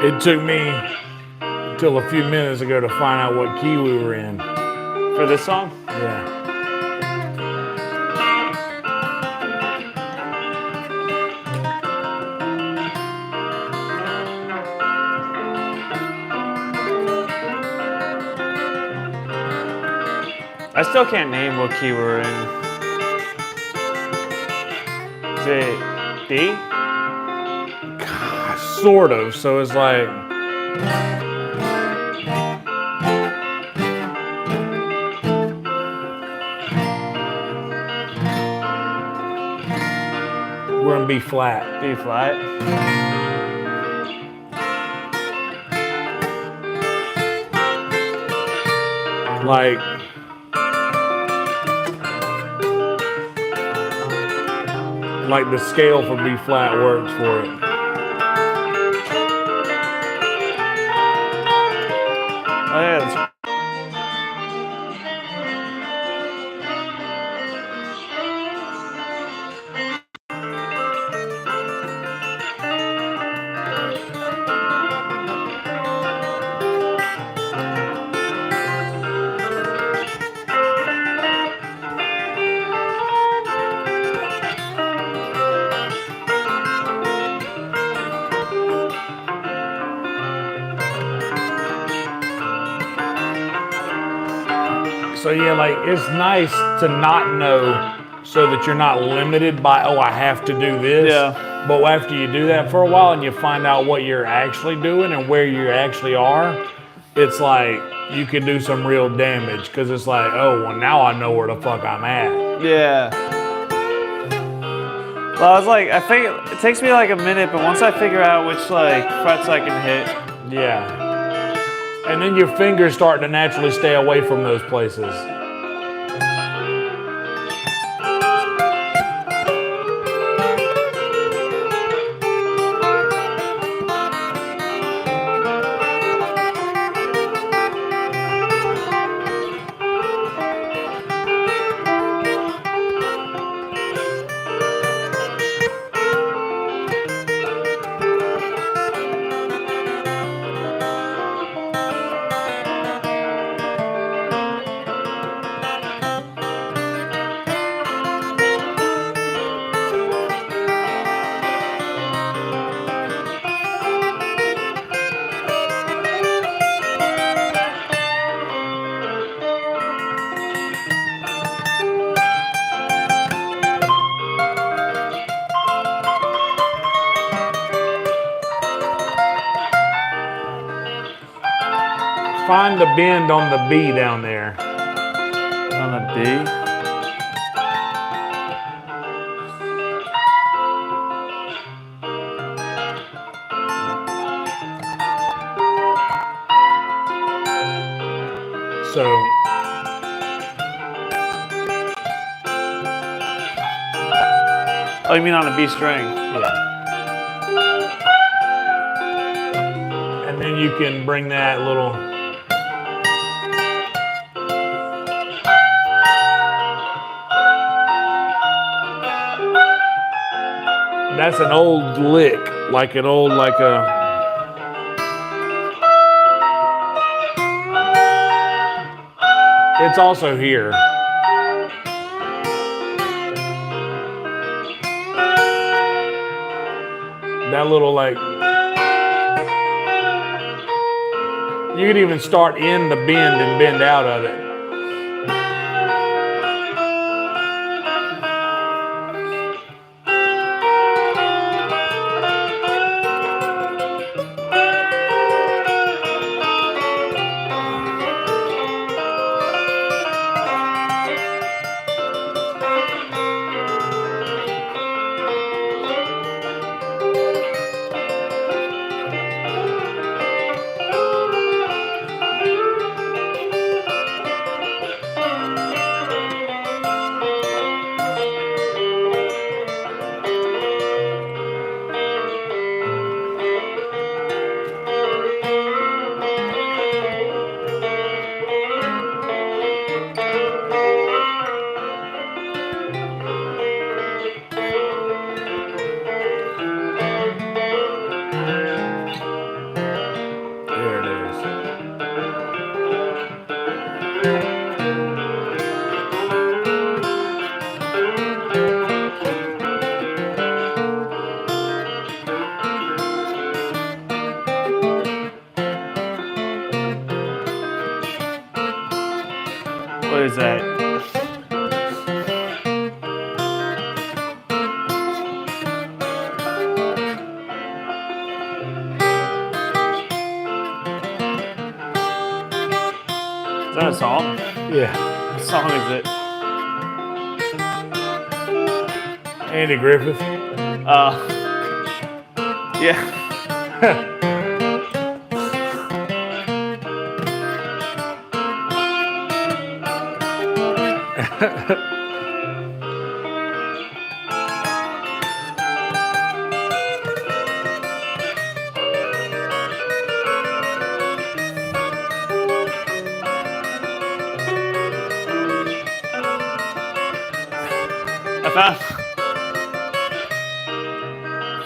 It took me till a few minutes ago to find out what key we were in. For this song? Yeah. I still can't name what key we're in. Is it D? Sort of. So it's like. We're in B flat. B flat. Like the scale for B flat works for it. Oh yeah, that's So yeah, like it's nice to not know so that you're not limited by, oh, I have to do this. Yeah. But after you do that for a while and you find out what you're actually doing and where you actually are, it's like you can do some real damage because it's like, oh, well, now I know where the fuck I'm at. yeah. Well, I was like, I think it takes me like a minute, but once I figure out which like frets I can hit, Yeah. And then your fingers start to naturally stay away from those places. Find the bend on the B down there. on the B. So Oh, you mean on a B string? yeah. And then you can bring that little. That's an old lick, like an old, like a. It's also here. That little like. You could even start in the bend and bend out of it. a song? Yeah. What song is it? Andy Griffith. Yeah.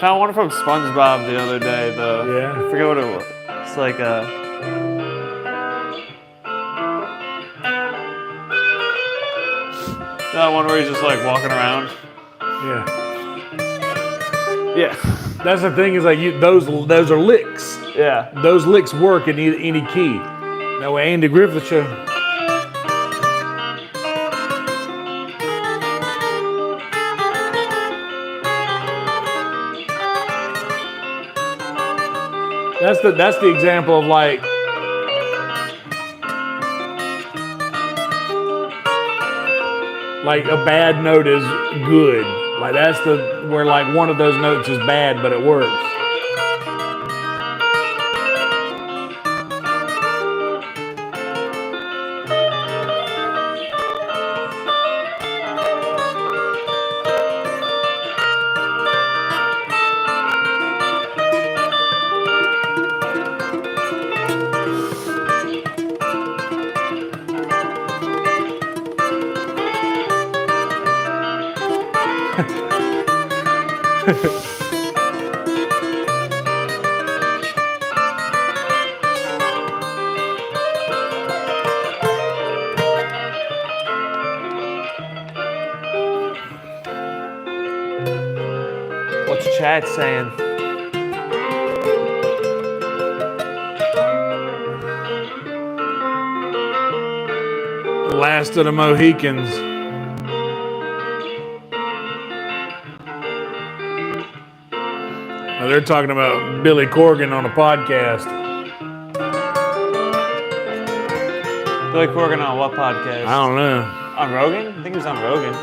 I found one from SpongeBob the other day. Yeah. I forget what it was. It's like that one where he's just like walking around. Yeah. Yeah. That's the thing is like those are licks. Yeah. Those licks work in any key. That way Andy Griffith show. That's the example of like a bad note is good. Like that's where like one of those notes is bad but it works. What's chat saying? Last of the Mohicans. Oh, they're talking about Billy Corgan on a podcast. Billy Corgan on what podcast? I don't know. On Rogan? I think he was on Rogan.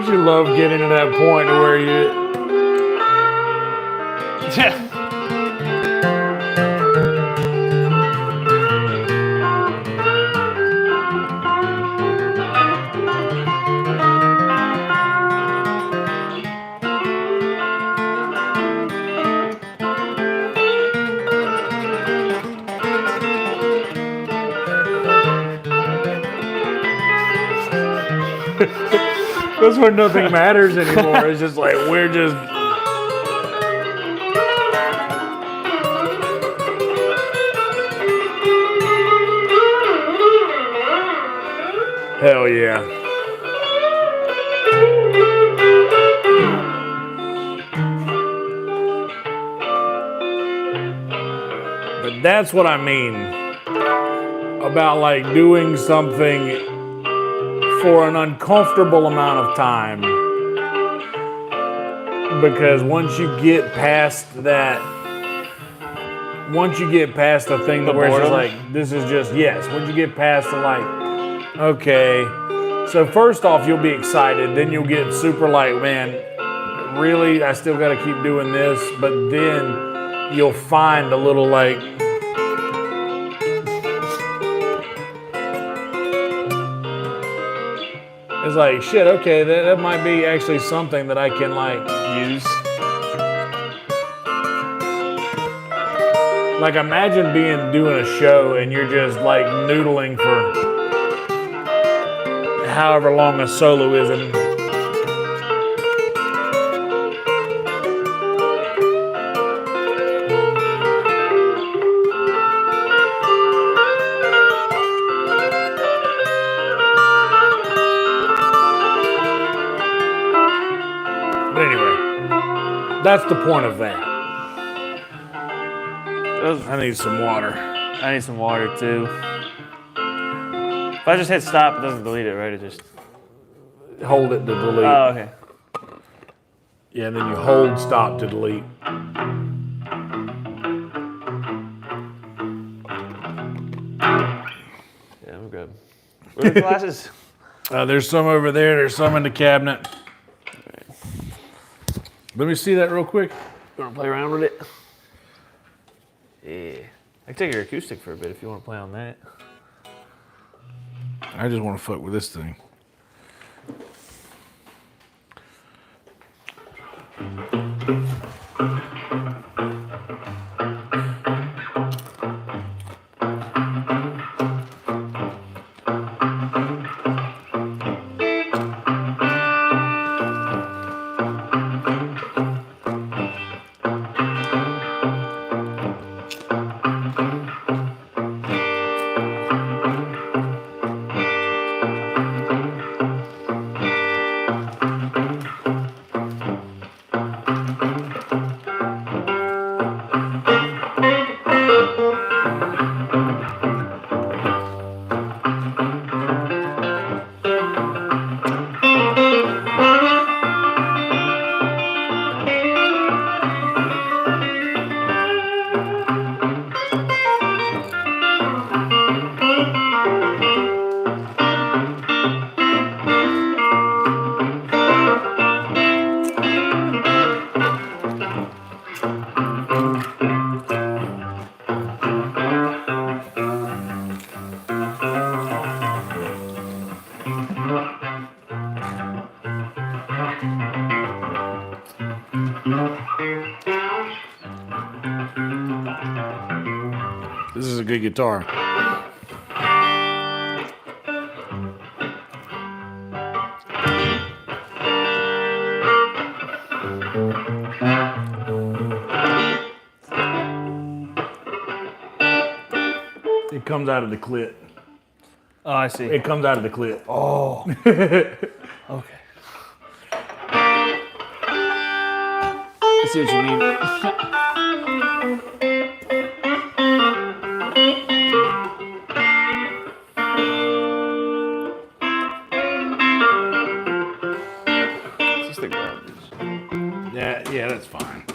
you love getting to that point where you. Yeah. That's where nothing matters anymore. It's just like we're just. Hell yeah. But that's what I mean about like doing something for an uncomfortable amount of time. Because once you get past that, once you get past the thing where it's just like, this is just, yes, once you get past the like, okay. So first off, you'll be excited. Then you'll get super like, man, really? I still got to keep doing this. But then you'll find a little like, it's like, shit, okay, that might be actually something that I can like Use. Like imagine doing a show and you're just like noodling for however long a solo is. And but anyway, that's the point of that. I need some water. I need some water too. If I just hit stop, it doesn't delete it, right? It just. Hold it to delete. Oh, okay. Yeah, and then you hold stop to delete. Yeah, I'm good. Where are the glasses? There's some over there. There's some in the cabinet. Let me see that real quick. You want to play around with it? Yeah. I can take your acoustic for a bit if you want to play on that. I just want to fuck with this thing. This is a good guitar. It comes out of the clit. Oh, I see. It comes out of the clit. Oh. Okay. I see what you mean. It's just the garbage. Yeah, that's fine.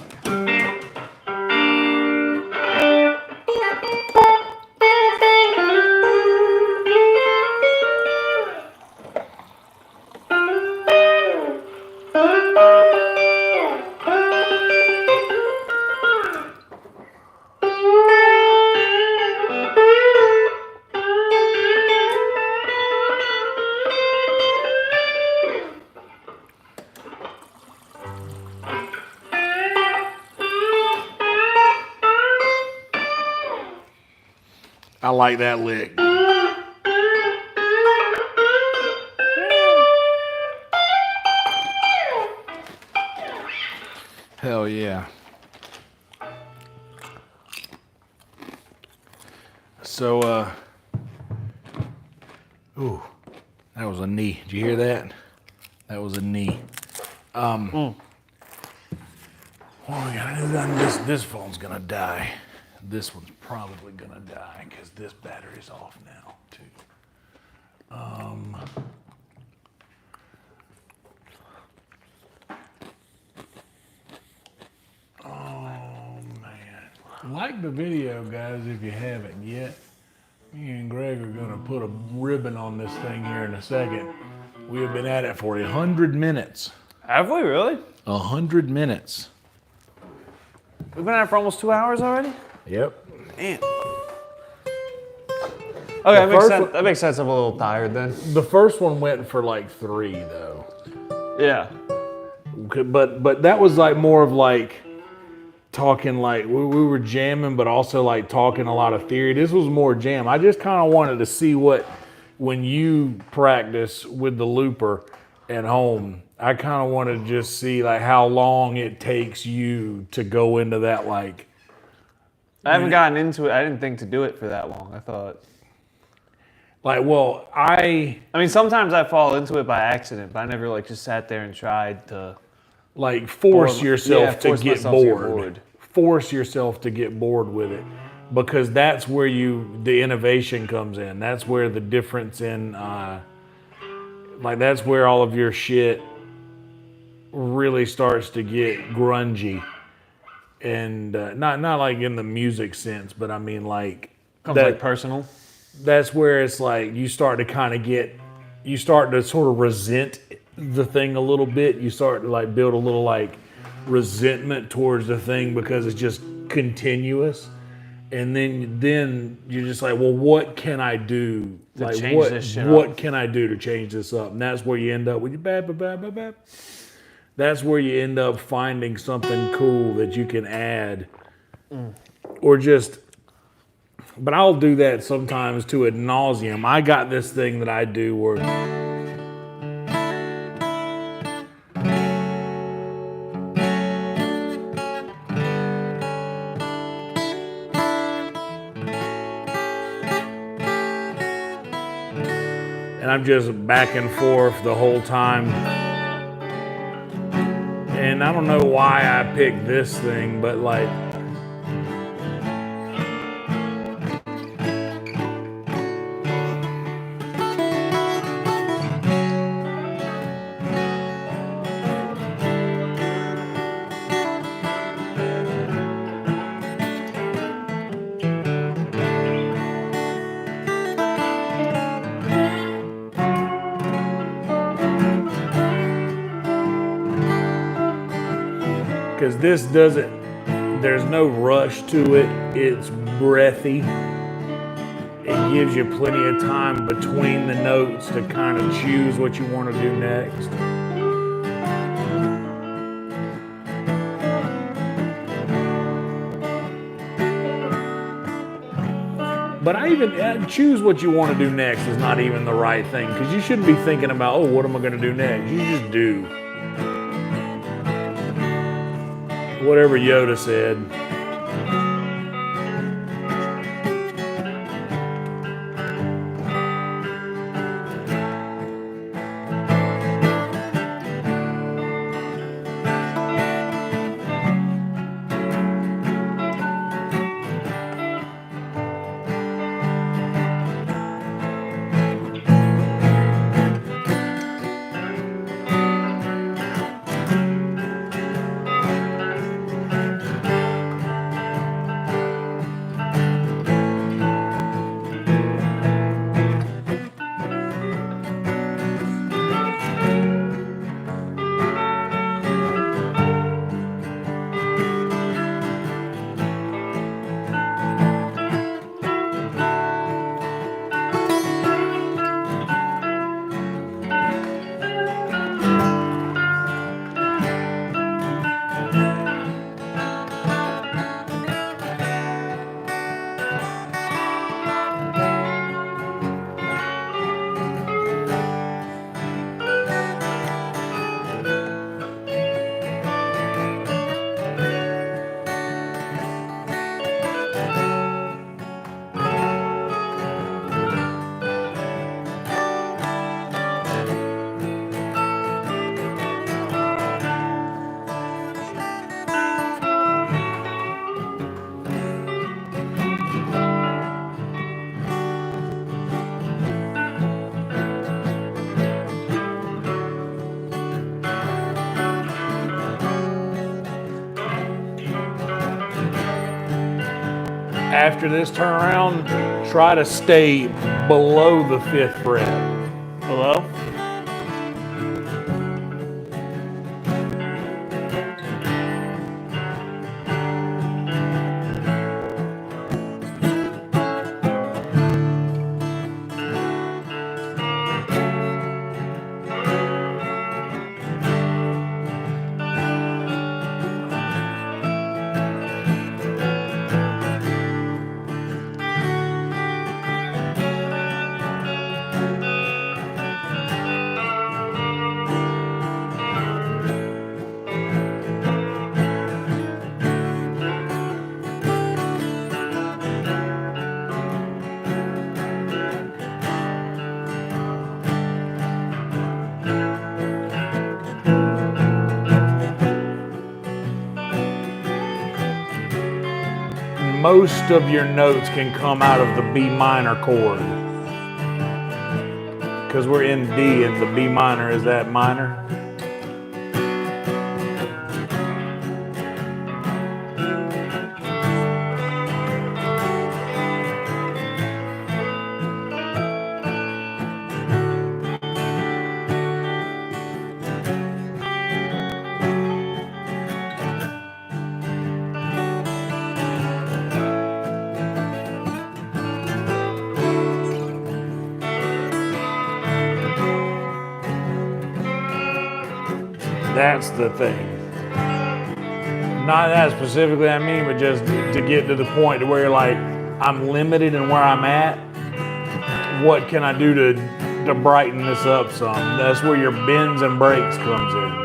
I like that lick. Hell yeah. So, ooh, that was a knee. Did you hear that? That was a knee. What we gotta do then? This phone's gonna die. This one's probably gonna die because this battery's off now too. Oh man. Like the video, guys, if you haven't yet. Me and Greg are gonna put a ribbon on this thing here in a second. We have been at it for 100 minutes. Have we really? 100 minutes. We've been at it for almost 2 hours already? Yep. Man. Okay, that makes first sense. one- That makes sense. I'm a little tired then. The first one went for like 3 though. Yeah. But that was like more of like talking like we were jamming, but also like talking a lot of theory. This was more jam. I just kind of wanted to see what, when you practice with the looper at home, I kind of wanted to just see like how long it takes you to go into that like. I haven't gotten into it. I didn't think to do it for that long. I thought. Like, well, I mean, sometimes I fall into it by accident, but I never like just sat there and tried to. like force yourself to force get myself to get bored. bored. Force yourself to get bored with it, because that's where the innovation comes in. That's where the difference in, like that's where all of your shit really starts to get grungy, and not like in the music sense, but I mean like Comes that, like personal. that's where it's like you start to kind of get, you start to sort of resent the thing a little bit. You start to like build a little like resentment towards the thing because it's just continuous. And then you're just like, well, what can I do? To like change what this shit what up. can I do to change this up? And that's where you end up with your bap. That's where you end up finding something cool that you can add. Or just, but I'll do that sometimes to ad nauseum. I got this thing that I do where and I'm just back and forth the whole time. And I don't know why I picked this thing, but like, because this doesn't, there's no rush to it. It's breathy. It gives you plenty of time between the notes to kind of choose what you want to do next. But choose what you want to do next is not even the right thing, because you shouldn't be thinking about, oh, what am I going to do next? You just do. Whatever Yoda said. after this turnaround, try to stay below the 5th fret. Hello? Most of your notes can come out of the B minor chord. Because we're in D and the B minor is that minor. That's the thing. Not that specifically, I mean, but just to get to the point to where you're like, I'm limited in where I'm at. What can I do to brighten this up some? That's where your bends and breaks comes in.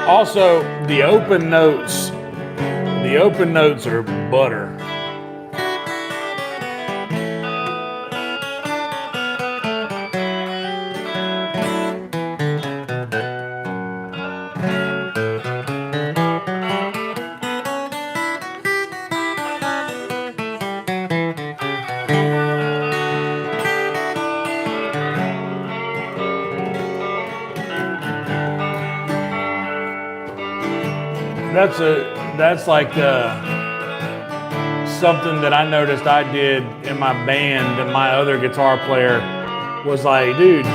Also, the open notes are butter. That's like something that I noticed I did in my band, and my other guitar player was like, dude,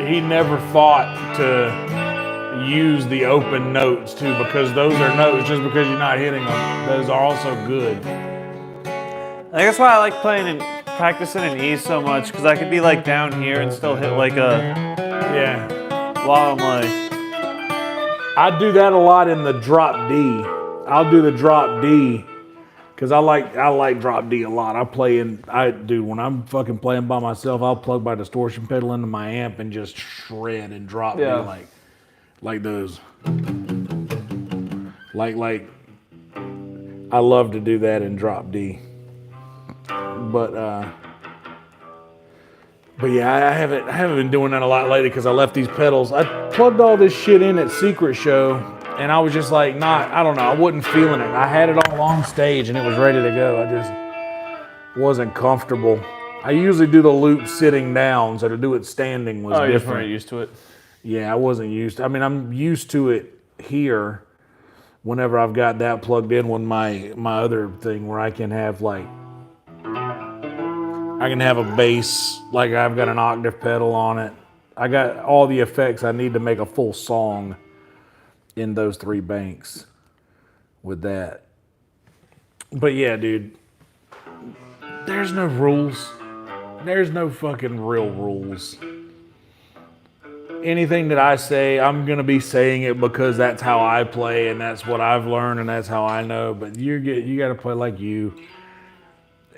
he never fought to use the open notes too, because those are notes just because you're not hitting them. Those are also good. I think that's why I like practicing in E so much, because I could be like down here and still hit like a, Yeah. while I'm like, I do that a lot in the drop D. I'll do the drop D because I like drop D a lot. When I'm fucking playing by myself, I'll plug my distortion pedal into my amp and just shred and drop D like those. Like I love to do that in drop D. But yeah, I haven't been doing that a lot lately because I left these pedals. I plugged all this shit in at Secret Show, and I was just like, I don't know, I wasn't feeling it. I had it all on stage and it was ready to go. I just wasn't comfortable. I usually do the loop sitting down, so to do it standing was different. You just weren't used to it? Yeah, I wasn't used to it. I mean, I'm used to it here, whenever I've got that plugged in with my other thing where I can have like I can have a bass, like I've got an octave pedal on it. I got all the effects I need to make a full song in those 3 banks with that. But yeah, dude, there's no rules. There's no fucking real rules. Anything that I say, I'm gonna be saying it because that's how I play and that's what I've learned and that's how I know. But you gotta play like you.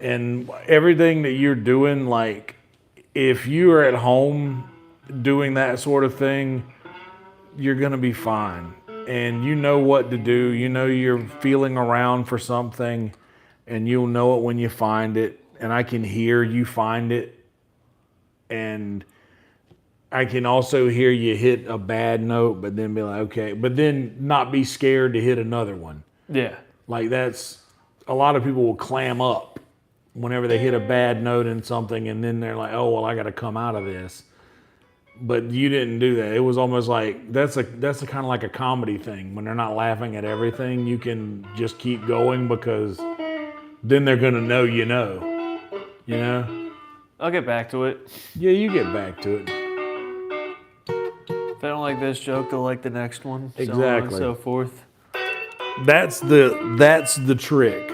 And everything that you're doing, like if you are at home doing that sort of thing, you're gonna be fine. And you know what to do. You know you're feeling around for something and you'll know it when you find it. And I can hear you find it. And I can also hear you hit a bad note, but then be like, okay, but then not be scared to hit another one. Yeah. Like that's, a lot of people will clam up whenever they hit a bad note in something and then they're like, oh, well, I got to come out of this. But you didn't do that. It was almost like, that's a kind of like a comedy thing. When they're not laughing at everything, you can just keep going because then they're going to know you know. You know? I'll get back to it. Yeah, you get back to it. If I don't like this joke, they'll like the next one. So on Exactly. and so forth. That's the trick.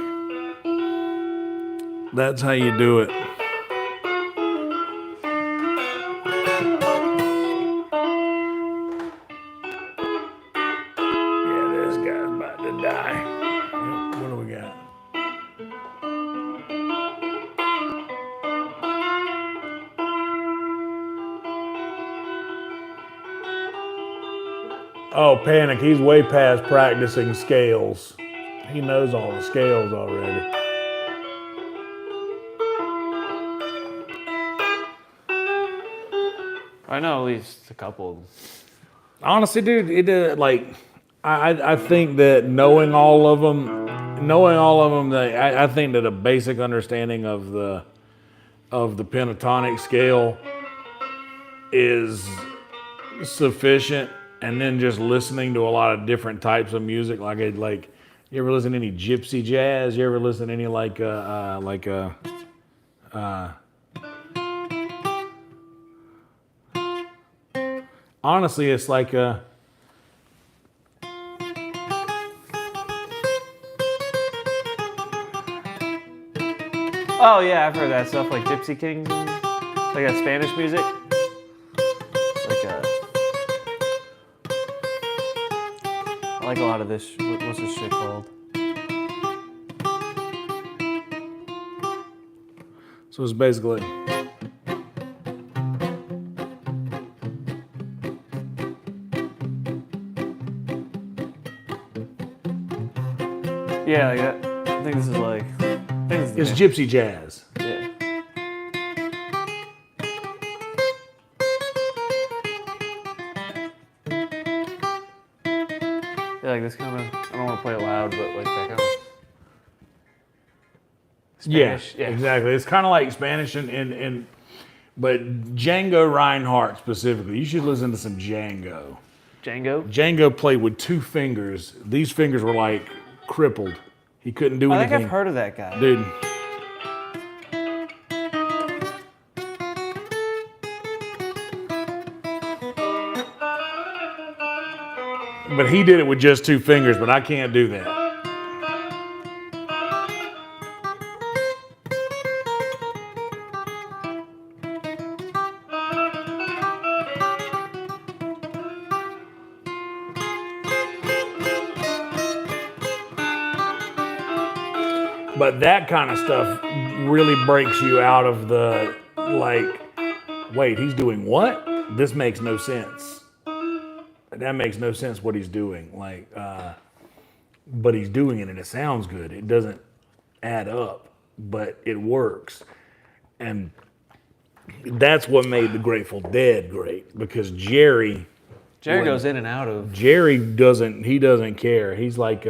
That's how you do it. Yeah, this guy's about to die. What do we got? Oh, panic. He's way past practicing scales. He knows all the scales already. I know at least a couple. Honestly, dude, I think that knowing all of them, I think that a basic understanding of the pentatonic scale is sufficient. And then just listening to a lot of different types of music, like you ever listen to any gypsy jazz? You ever listen to any honestly, it's like a. Oh yeah, I've heard that stuff like Gypsy Kings, like that Spanish music. I like a lot of this. What's this shit called? So it's basically. Yeah, like that. I think this is like. It's gypsy jazz. Yeah. Yeah, like this kind of. I don't want to play it loud, but like that kind of. Spanish. Yeah, exactly. It's kind of like Spanish but Django Reinhardt specifically. You should listen to some Django. Django played with 2 fingers. These fingers were like crippled. He couldn't do anything. I think I've heard of that guy. Dude. But he did it with just 2 fingers, but I can't do that. But that kind of stuff really breaks you out of the, like, wait, he's doing what? This makes no sense. That makes no sense what he's doing. Like, but he's doing it and it sounds good. It doesn't add up, but it works. And that's what made the Grateful Dead great, because Jerry goes in and out of. Jerry doesn't care. He's like,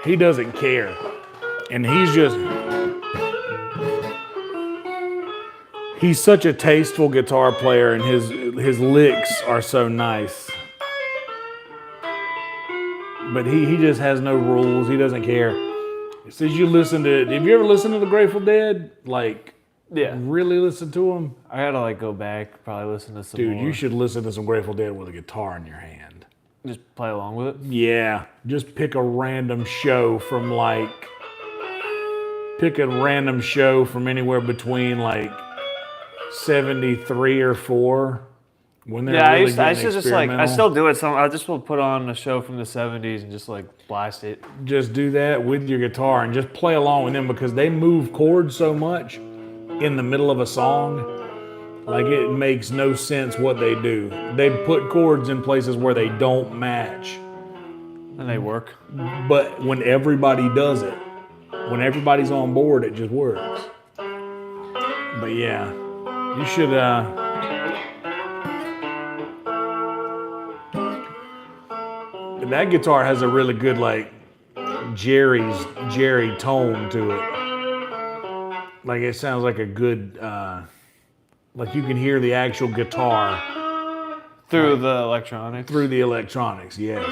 he doesn't care. And he's such a tasteful guitar player, and his licks are so nice. But he just has no rules. He doesn't care. He says have you ever listened to the Grateful Dead? Like, Yeah. really listen to them? I gotta like go back, probably listen to some Dude, more. you should listen to some Grateful Dead with a guitar in your hand. Just play along with it. Yeah, just pick a random show from anywhere between like 73 or 4. When they're Yeah, really I used to just like, I experimental. still do it. I just will put on a show from the 70s and just like blast it. Just do that with your guitar and just play along with them because they move chords so much in the middle of a song. Like it makes no sense what they do. They put chords in places where they don't match. And they work. But when everybody does it, when everybody's on board, it just works. But yeah, you should that guitar has a really good like Jerry tone to it. Like it sounds like a good like you can hear the actual guitar Through the electronics. through the electronics, yes.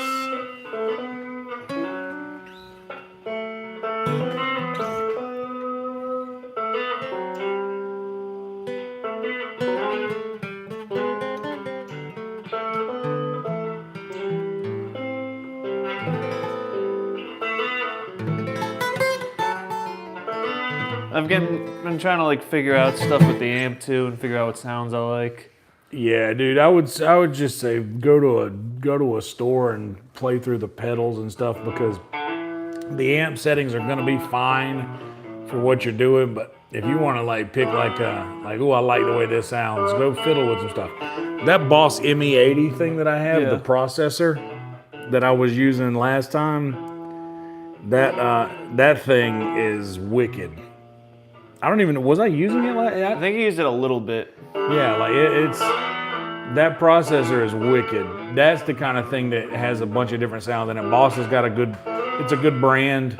I've been trying to like figure out stuff with the amp too and figure out what sounds I like. Yeah, dude, I would just say go to a store and play through the pedals and stuff because the amp settings are gonna be fine for what you're doing, but if you want to like pick oh, I like the way this sounds, go fiddle with some stuff. That Boss ME80 thing that I have, Yeah. the processor that I was using last time, that thing is wicked. I don't even, was I using it like I think you used it a little bit. yeah, like it's that processor is wicked. That's the kind of thing that has a bunch of different sounds in it. Boss has got it's a good brand.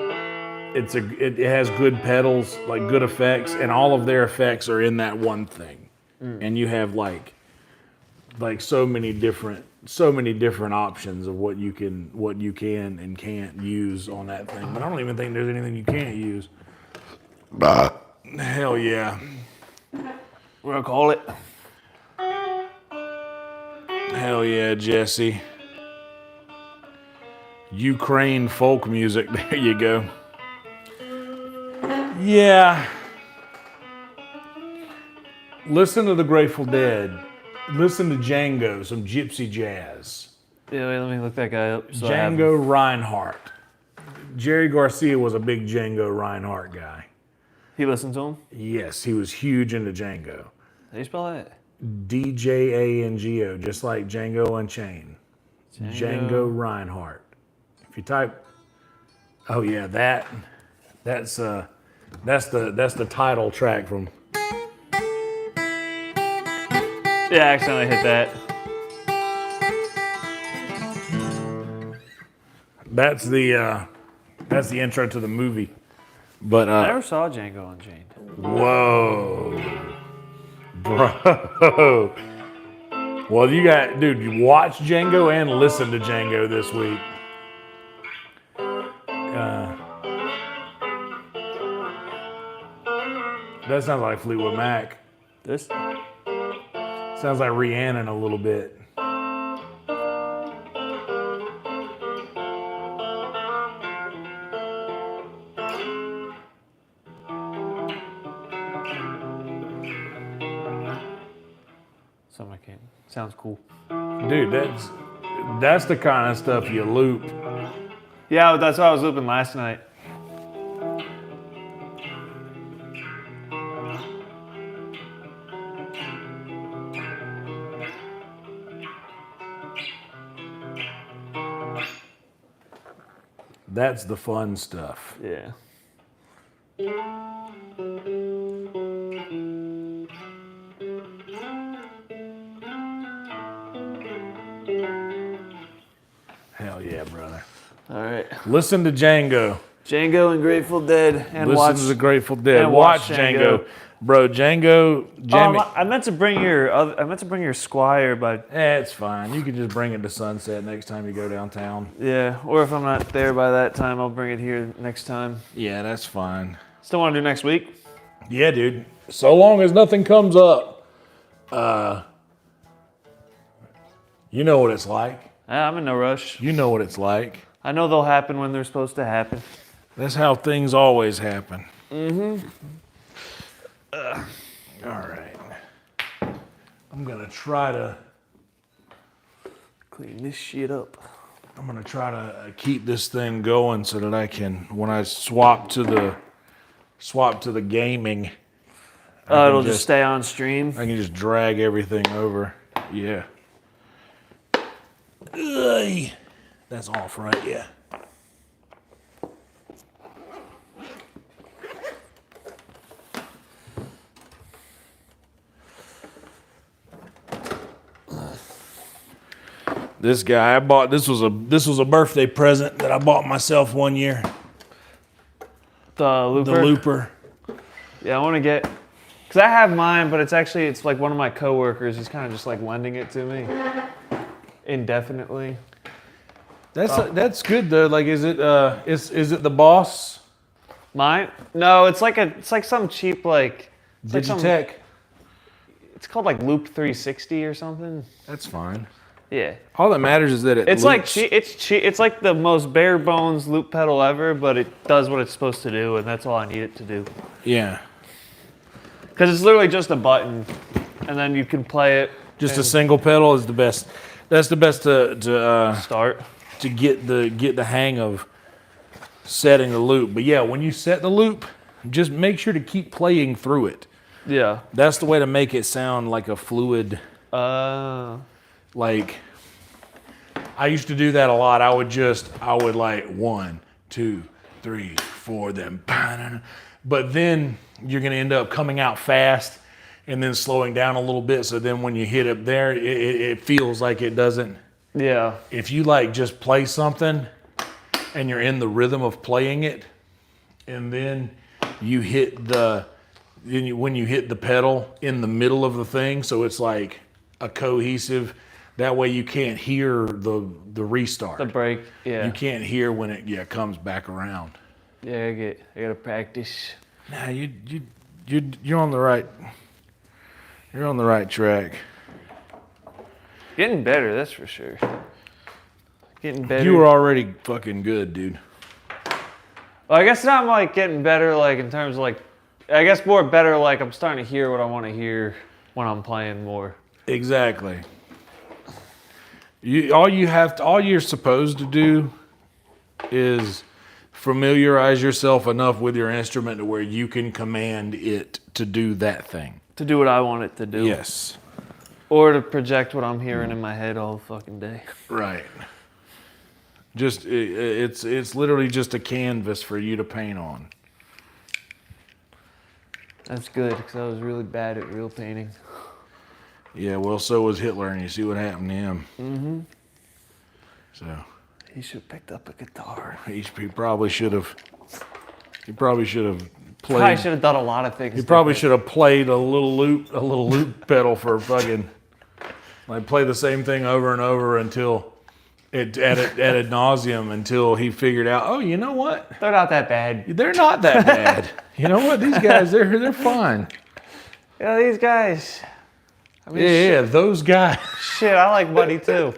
It has good pedals, like good effects, and all of their effects are in that one thing. And you have like so many different options of what you can and can't use on that thing. But I don't even think there's anything you can't use. Hell yeah. We're gonna call it. Hell yeah, Jesse. Ukraine folk music. There you go. Yeah. Listen to the Grateful Dead. Listen to Django, some gypsy jazz. Yeah, wait, let me look that guy up. So I have him. Django Reinhardt. Jerry Garcia was a big Django Reinhardt guy. He listened to him? Yes, he was huge into Django. How do you spell that? DJANGO, just like Django Unchained. Django Reinhardt. If you type, oh yeah, that's the title track from. Yeah, I accidentally hit that. That's the intro to the movie. But I never saw Django Unchained. whoa, bro. Well, you watch Django and listen to Django this week. That sounds like Fleetwood Mac. This? Sounds like Rhiannon a little bit. Something I can't. Sounds cool. Dude, that's the kind of stuff you loop. Yeah, that's what I was looping last night. That's the fun stuff. Yeah. Hell yeah, brother. All right. Listen to Django. Django and Grateful Dead, and Listen watch to the Grateful Dead. and Watch watch Django. Django. Bro, Django, Jamie. I meant to bring your Squire, but It's fine. You can just bring it to Sunset next time you go downtown. yeah. Or if I'm not there by that time, I'll bring it here next time. Yeah, that's fine. Still want to do next week? Yeah, dude. So long as nothing comes up, you know what it's like. I'm in no rush. You know what it's like. I know they'll happen when they're supposed to happen. That's how things always happen. Mm-hmm. All right. I'm gonna try to Clean this shit up. I'm gonna try to keep this thing going so that I can, when I swap to the gaming, It'll just stay on stream. I can just drag everything over. Yeah. Ugh. That's off, right? Yeah. This guy, I bought, this was a birthday present that I bought myself one year. The Looper. The Looper. Yeah, I want to get, because I have mine, but it's like one of my coworkers. He's kind of just like lending it to me indefinitely. That's good though. Like, is it the Boss? Mine? No, it's like some cheap like it's like Digitech. it's called like Loop 360 or something. That's fine. Yeah. All that matters is that It's like it's like the most bare bones loop pedal ever, but it does what it's supposed to do, and that's all I need it to do. Yeah. Because it's literally just a button, and then you can play it. Just a single pedal is the best. That's the best to Start. to get the hang of setting the loop. But yeah, when you set the loop, just make sure to keep playing through it. Yeah. That's the way to make it sound like a fluid. Like, I used to do that a lot. I would like 1, 2, 3, 4, then, but then you're gonna end up coming out fast and then slowing down a little bit. So then when you hit it there, it feels like it doesn't. Yeah. If you like just play something and you're in the rhythm of playing it, and then you hit when you hit the pedal in the middle of the thing, so it's like a cohesive. That way you can't hear the restart. The break. Yeah. You can't hear when it comes back around. Yeah, I gotta practice. Nah, you're on the right. You're on the right track. Getting better, that's for sure. Getting better. You were already fucking good, dude. Well, I guess now I'm like getting better, like in terms of like, I guess more better, like I'm starting to hear what I want to hear when I'm playing more. Exactly. All you're supposed to do is familiarize yourself enough with your instrument to where you can command it to do that thing. To do what I want it to do. Yes. Or to project what I'm hearing in my head all fucking day. Right. Just it's literally just a canvas for you to paint on. That's good, because I was really bad at real painting. Yeah, well, so was Hitler, and you see what happened to him. Mm-hmm. So He should have picked up a guitar. he probably should have. He probably should have played. Probably should have done a lot of things. He probably should have played a little loop pedal for fucking, like, play the same thing over and over until it ad nauseum until he figured out, oh, you know what? They're not that bad. They're not that bad. You know what? These guys, they're fine. Yeah, these guys. I mean, Yeah, those guys. Shit, I like Buddy too.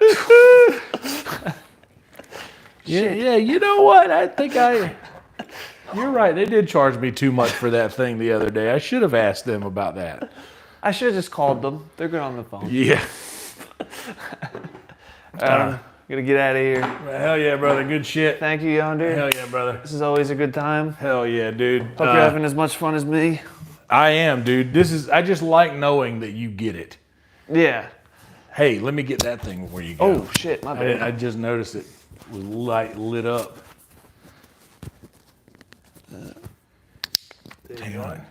Yeah, you know what? I think you're right. They did charge me too much for that thing the other day. I should have asked them about that. I should have just called them. They're good on the phone. Yeah. Gonna get out of here. Hell yeah, brother. Good shit. Thank you, Yonder. Hell yeah, brother. This is always a good time. Hell yeah, dude. Hope you're having as much fun as me. I am, dude. I just like knowing that you get it. Yeah. Hey, let me get that thing before you go. Oh shit, my bad. I just noticed it was lit up. Hang on.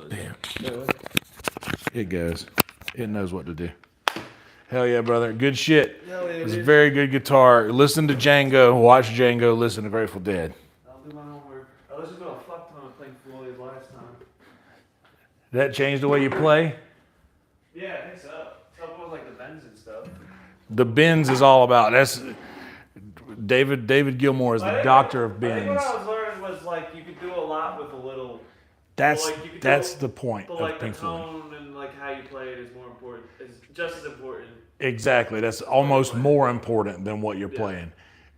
Damn. It goes. It knows what to do. Hell yeah, brother. Good shit. Hell yeah, It's a dude. very good guitar. Listen to Django. Watch Django. Listen to Grateful Dead. I'll do my homework. I listened to a fuck ton of Pink Floyd last time. Did that change the way you play? Yeah, I think so. Something with like the bends and stuff. The bends is all about. That's David Gilmour is the doctor of I think bends. what I was learning was like you could do a lot with a little. That's like, you could that's do, the point but of like Pink the Floyd. tone and like how you play it is more important. Is just as important. Exactly. That's almost more important than what you're playing.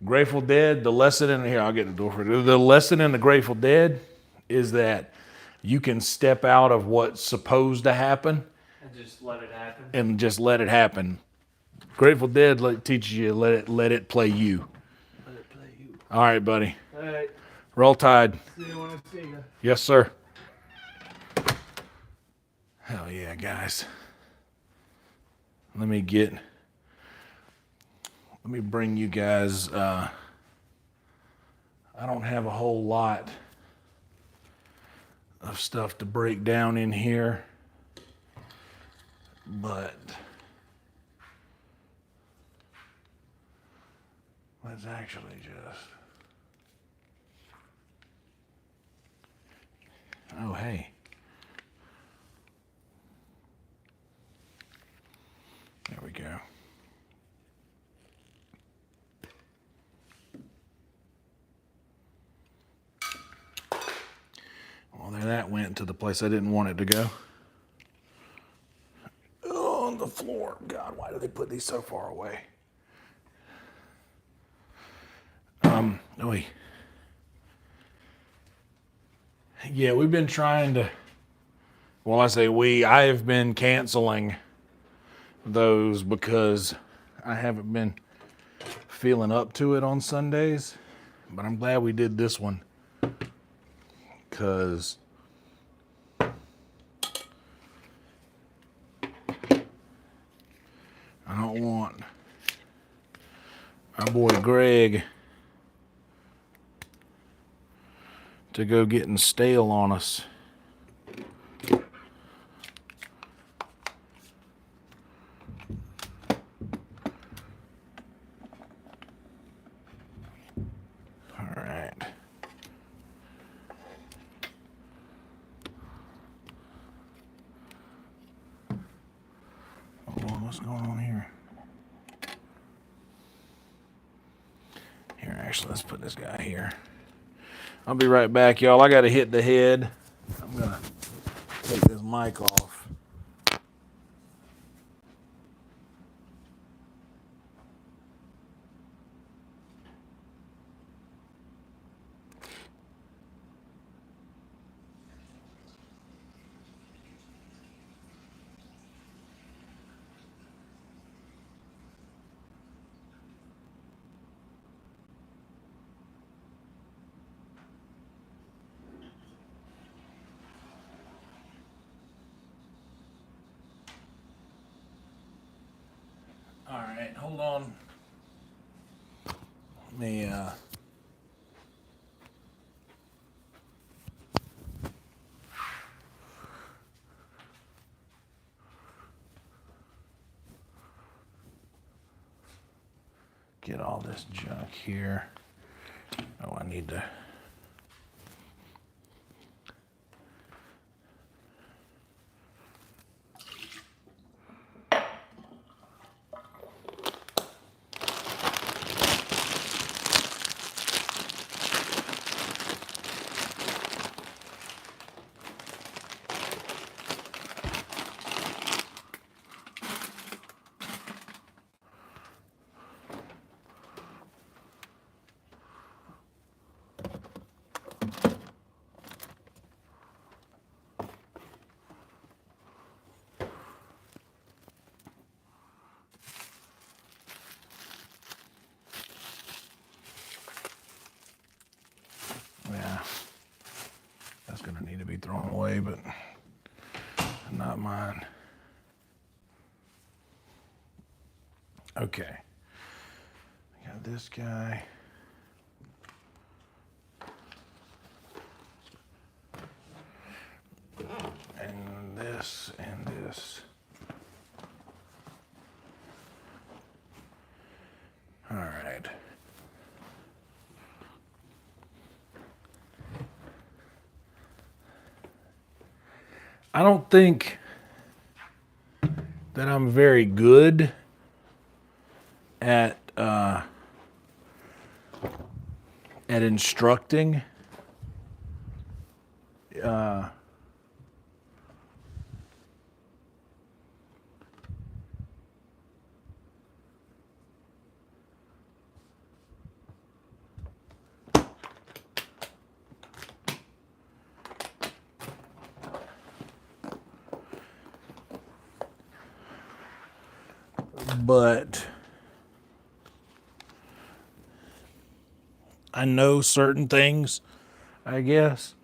Grateful Dead, the lesson in here, I'll get the door for it. The lesson in the Grateful Dead is that you can step out of what's supposed to happen And just let it happen. and just let it happen. Grateful Dead teaches you to let it play you. Let it play you. All right, buddy. All right. Roll Tide. See you when I see you. Yes, sir. Hell yeah, guys. Let me bring you guys, I don't have a whole lot of stuff to break down in here, but let's actually just, oh hey. There we go. Well, there that went to the place I didn't want it to go. Oh, on the floor. God, why do they put these so far away? Yeah, we've been trying to, well, I say I have been canceling those because I haven't been feeling up to it on Sundays, but I'm glad we did this one because I don't want our boy Greg to go getting stale on us. What's going on here? Here, actually, let's put this guy here. I'll be right back, y'all. I got to hit the head. I'm going to take this mic off. All right, hold on. Let me, get all this junk here. Oh, I need to. Yeah, that's gonna need to be thrown away, but not mine. Okay, got this guy. And this and this. I don't think that I'm very good at instructing. But I know certain things, I guess,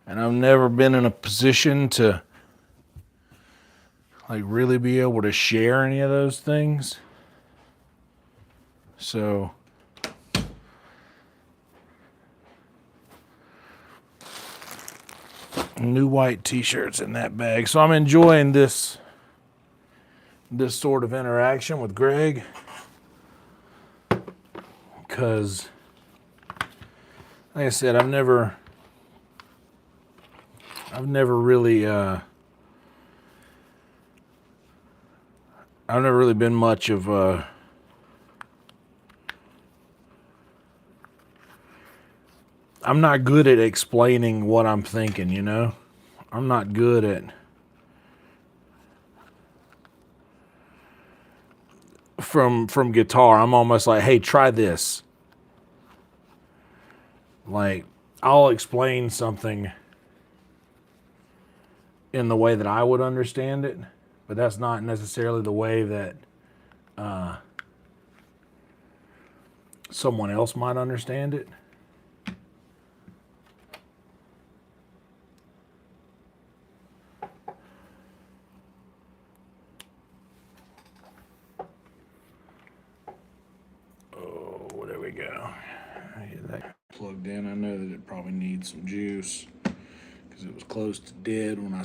and I've never been in a position to like really be able to share any of those things. So new white t-shirts in that bag. So I'm enjoying this sort of interaction with Greg, because like I said, I've never really been much of I'm not good at explaining what I'm thinking, you know? I'm not good at from guitar. I'm almost like, hey, try this. Like, I'll explain something in the way that I would understand it, but that's not necessarily the way that someone else might understand it. Oh, there we go. I get that plugged in. I know that it probably needs some juice because it was close to dead when I.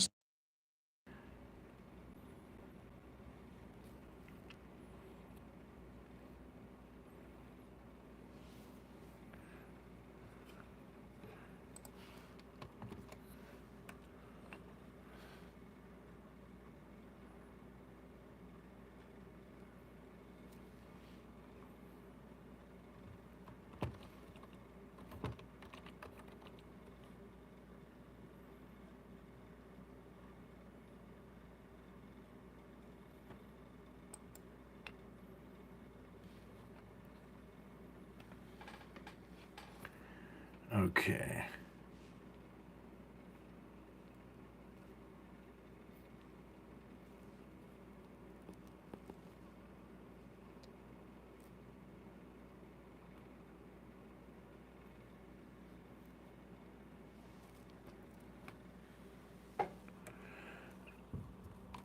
Okay.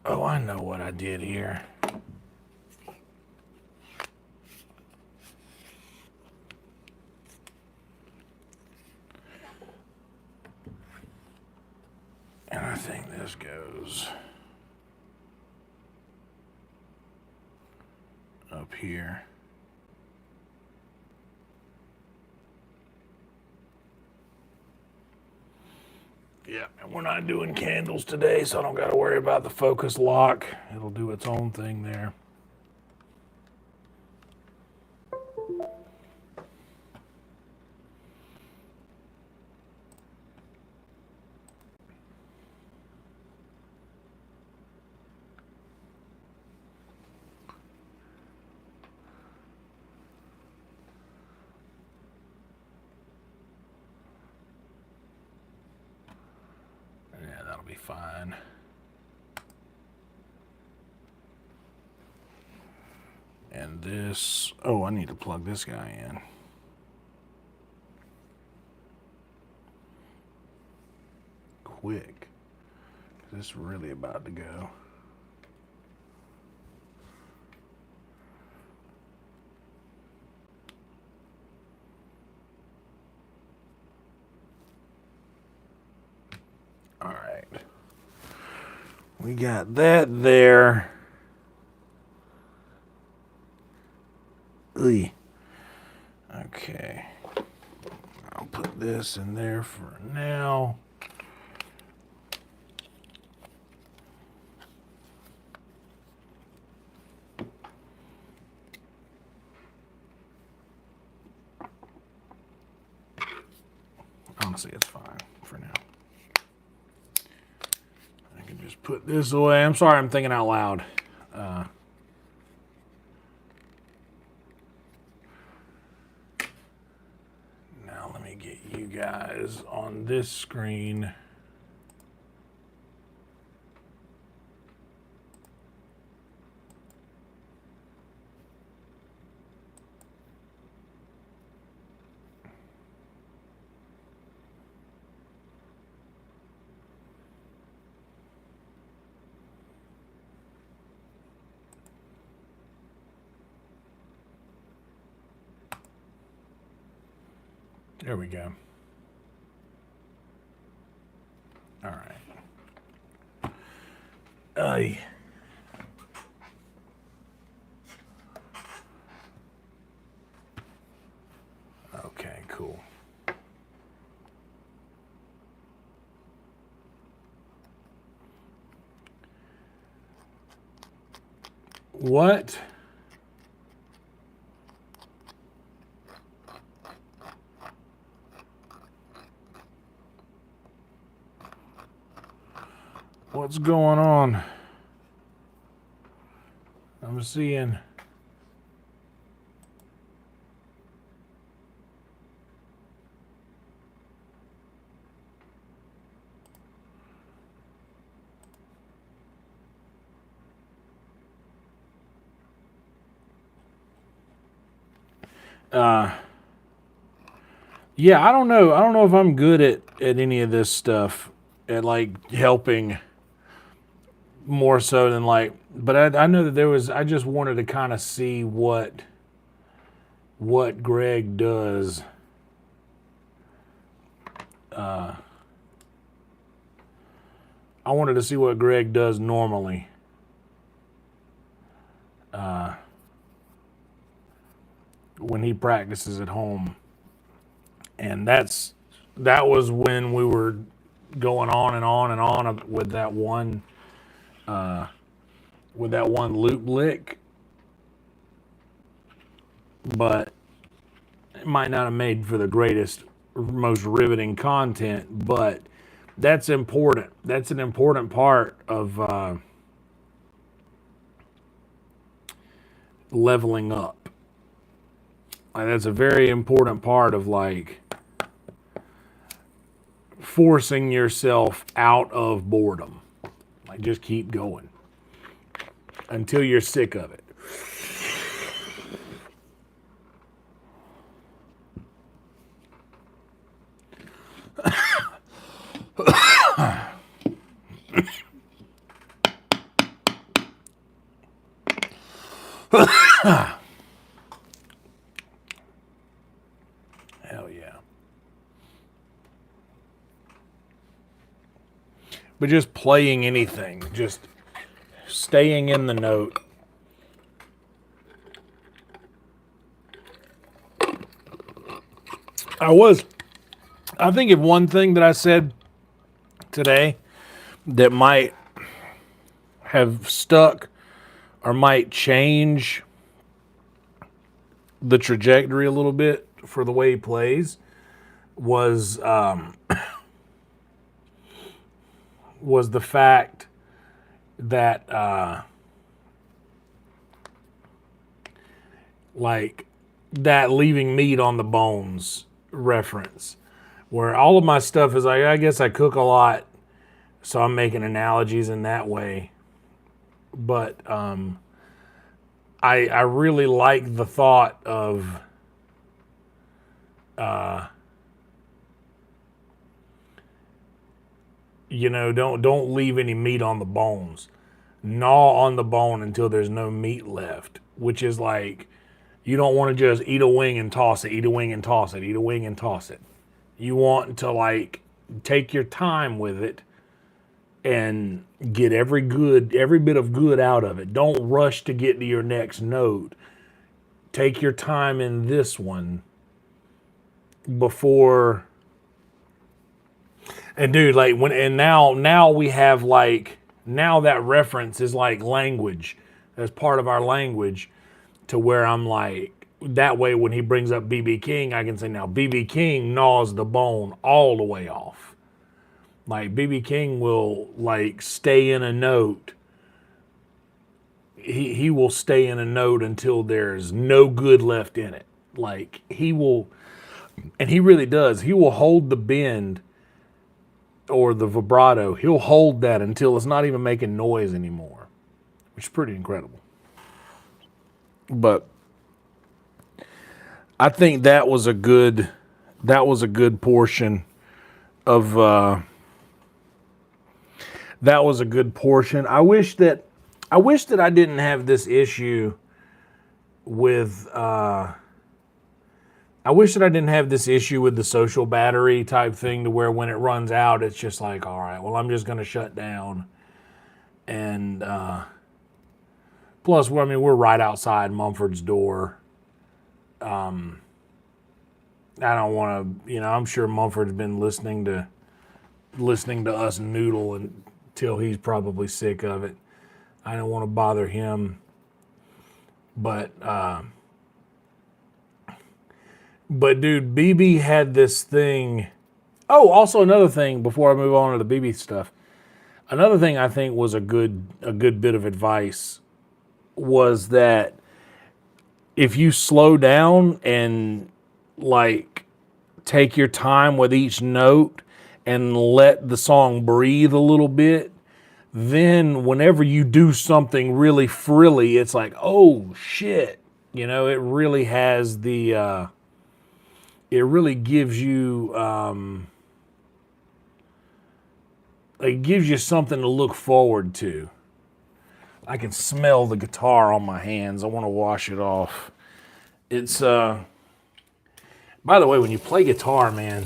Oh, I know what I did here. And I think this goes up here. Yeah, and we're not doing candles today, so I don't got to worry about the focus lock. It'll do its own thing there. Yeah, that'll be fine. And this, oh, I need to plug this guy in. Quick. This is really about to go. All right. We got that there. Oy. Okay. I'll put this in there for now. honestly, it's fine for now. I can just put this away. I'm sorry, I'm thinking out loud. Now let me get you guys on this screen. There we go. All right. Okay, cool. What? What's going on? I'm seeing. Yeah, I don't know. I don't know if I'm good at any of this stuff, at like helping more so than like, but I know that there was, I just wanted to kind of see what Greg does. I wanted to see what Greg does normally. When he practices at home. And that was when we were going on and on and on with that one loop lick. But it might not have made for the greatest, most riveting content, but that's important. That's an important part of leveling up. Like, that's a very important part of like forcing yourself out of boredom. Like, just keep going until you're sick of it. Hell yeah. But just playing anything, just staying in the note. I think if one thing that I said today that might have stuck or might change the trajectory a little bit for the way he plays was the fact that like that leaving meat on the bones reference, where all of my stuff is like, I guess I cook a lot, so I'm making analogies in that way. But I really like the thought of don't leave any meat on the bones. Gnaw on the bone until there's no meat left, which is like, you don't want to just eat a wing and toss it, eat a wing and toss it, eat a wing and toss it. You want to like take your time with it and get every bit of good out of it. Don't rush to get to your next note. Take your time in this one before. And dude, like now we have like, now that reference is like language. That's part of our language, to where I'm like, that way when he brings up BB King, I can say now BB King gnaws the bone all the way off. Like BB King will like stay in a note. He will stay in a note until there's no good left in it. Like he will, and he really does. He will hold the bend or the vibrato. He'll hold that until it's not even making noise anymore, which is pretty incredible. But I think that was a good portion of that was a good portion. I wish that I didn't have this issue with I wish that I didn't have this issue with the social battery type thing to where when it runs out, it's just like, all right, well, I'm just going to shut down. And plus, I mean, we're right outside Mumford's door. I don't want to, I'm sure Mumford's been listening to us noodle until he's probably sick of it. I don't want to bother him. But dude, BB had this thing. Oh, also another thing before I move on to the BB stuff. Another thing I think was a good bit of advice was that if you slow down and like take your time with each note and let the song breathe a little bit, then whenever you do something really frilly, it's like, oh shit. It really has the it really gives you it gives you something to look forward to. I can smell the guitar on my hands. I want to wash it off. It's by the way, when you play guitar, man,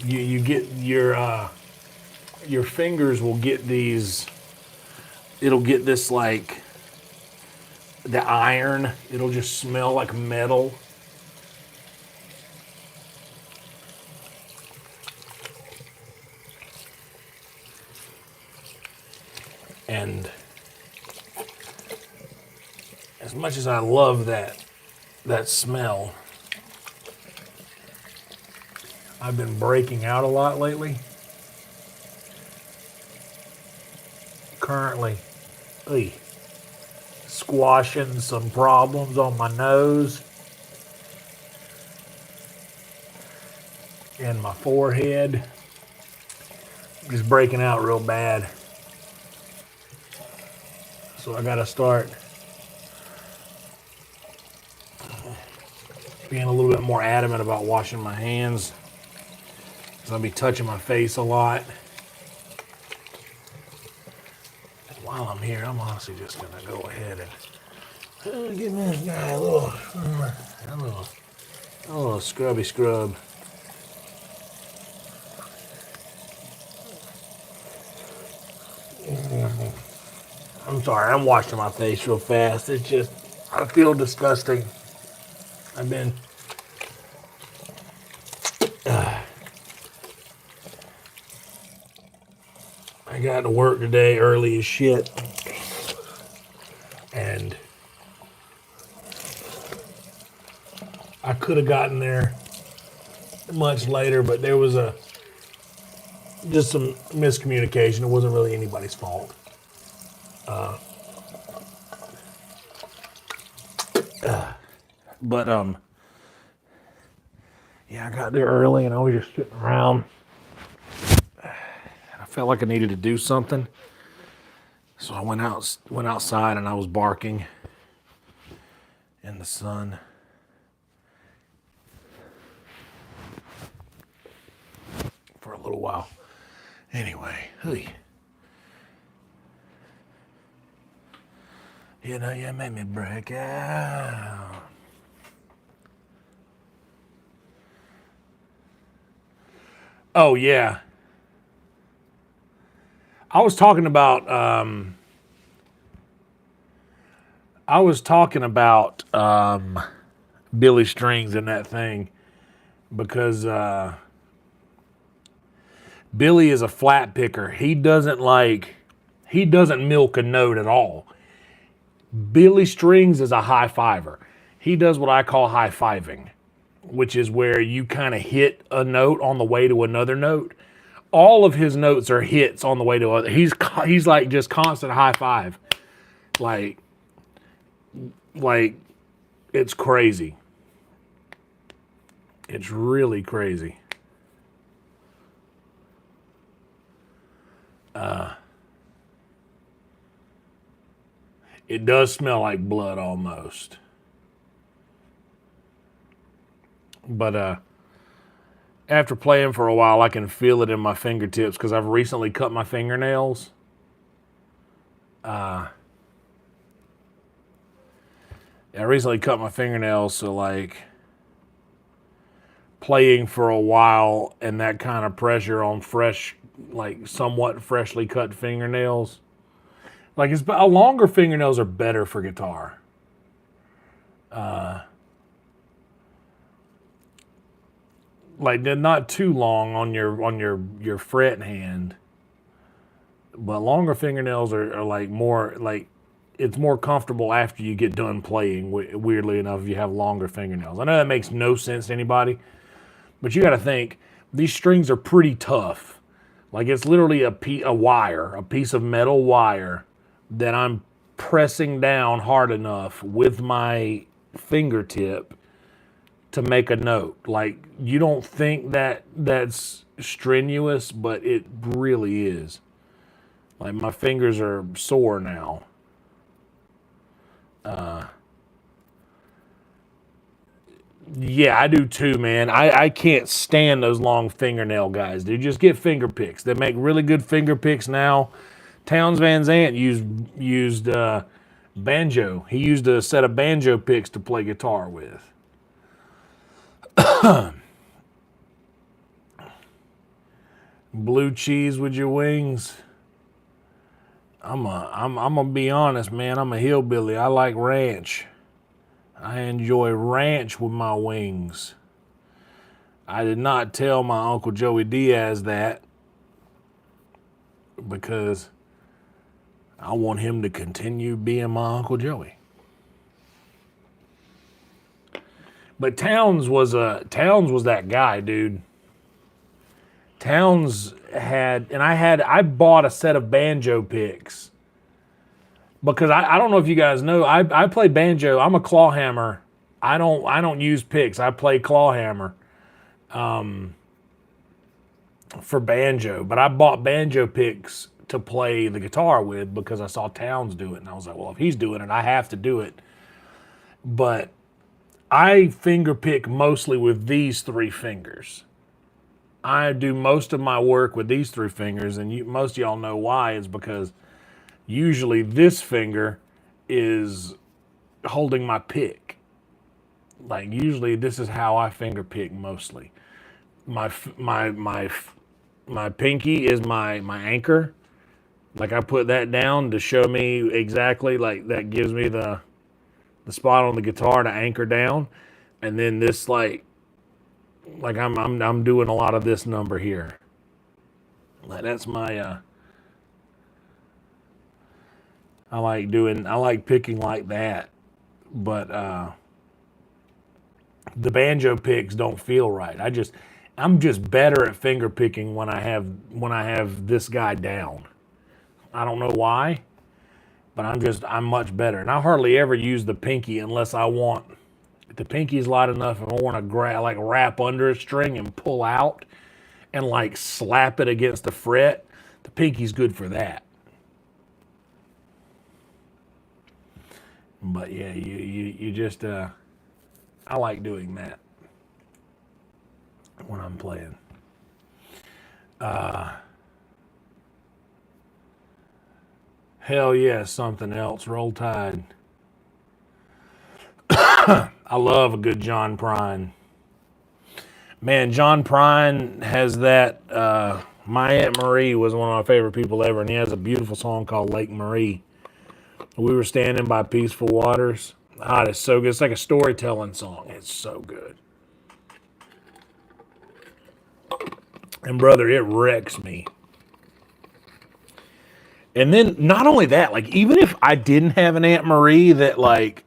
you get your fingers will get these, it'll get this like the iron, it'll just smell like metal. And as much as I love that smell, I've been breaking out a lot lately. Currently, squashing some problems on my nose and my forehead. Just breaking out real bad. So I gotta start being a little bit more adamant about washing my hands. So I'll be touching my face a lot. And while I'm here, I'm honestly just gonna go ahead and give this guy a little scrubby scrub. I'm sorry, I'm washing my face real fast. It's just, I feel disgusting. I've been, I got to work today early as shit. And I could have gotten there much later, but there was just some miscommunication. It wasn't really anybody's fault. But yeah, I got there early and I was just sitting around. I felt like I needed to do something, so I went outside and I was barking in the sun. For a little while. Anyway, you made me break out. Oh, yeah. I was talking about Billy Strings and that thing because Billy is a flat picker. He doesn't milk a note at all. Billy Strings is a high fiver. he does what I call high-fiving, which is where you kind of hit a note on the way to another note. All of his notes are hits on the way to other. He's like just constant high five, like it's crazy. It's really crazy. It does smell like blood almost. But after playing for a while, I can feel it in my fingertips because I've recently cut my fingernails. I recently cut my fingernails, so like playing for a while and that kind of pressure on fresh, like somewhat freshly cut fingernails. Like longer fingernails are better for guitar. Like they're not too long on your fret hand, but longer fingernails are like more like it's more comfortable after you get done playing. Weirdly enough, if you have longer fingernails, I know that makes no sense to anybody, but you got to think these strings are pretty tough. Like it's literally a piece of metal wire that I'm pressing down hard enough with my fingertip to make a note. Like you don't think that that's strenuous, but it really is. Like my fingers are sore now. Yeah, I do too, man. I can't stand those long fingernail guys, dude. Just get finger picks. They make really good finger picks now. Townes Van Zandt used banjo. He used a set of banjo picks to play guitar with. Blue cheese with your wings. I'm gonna be honest, man. I'm a hillbilly. I like ranch. I enjoy ranch with my wings. I did not tell my Uncle Joey Diaz that because I want him to continue being my Uncle Joey. But Townes was that guy, dude. Townes I bought a set of banjo picks because I don't know if you guys know, I play banjo. I'm a claw hammer. I don't use picks. I play claw hammer for banjo, but I bought banjo picks to play the guitar with because I saw Townes do it, and I was like, well, if he's doing it, I have to do it. But I finger pick mostly with these three fingers. I do most of my work with these three fingers, and most of y'all know why. It's because usually this finger is holding my pick. Like usually this is how I finger pick mostly. My pinky is my anchor. Like I put that down to show me exactly, like that gives me the spot on the guitar to anchor down, and then this like I'm doing a lot of this number here. Like that's my I like picking like that, but the banjo picks don't feel right. I'm just better at finger picking when I have this guy down. I don't know why, but I'm much better. And I hardly ever use the pinky unless I want. If the pinky's light enough, if I want to wrap under a string and pull out and like slap it against the fret, the pinky's good for that. But yeah, you just I like doing that when I'm playing. Hell yeah, something else. Roll Tide. I love a good John Prine. Man, John Prine has that. My Aunt Marie was one of my favorite people ever, and he has a beautiful song called Lake Marie. We were standing by peaceful waters. Ah, it's so good. It's like a storytelling song. It's so good. And brother, it wrecks me. And then not only that, like even if I didn't have an Aunt Marie that like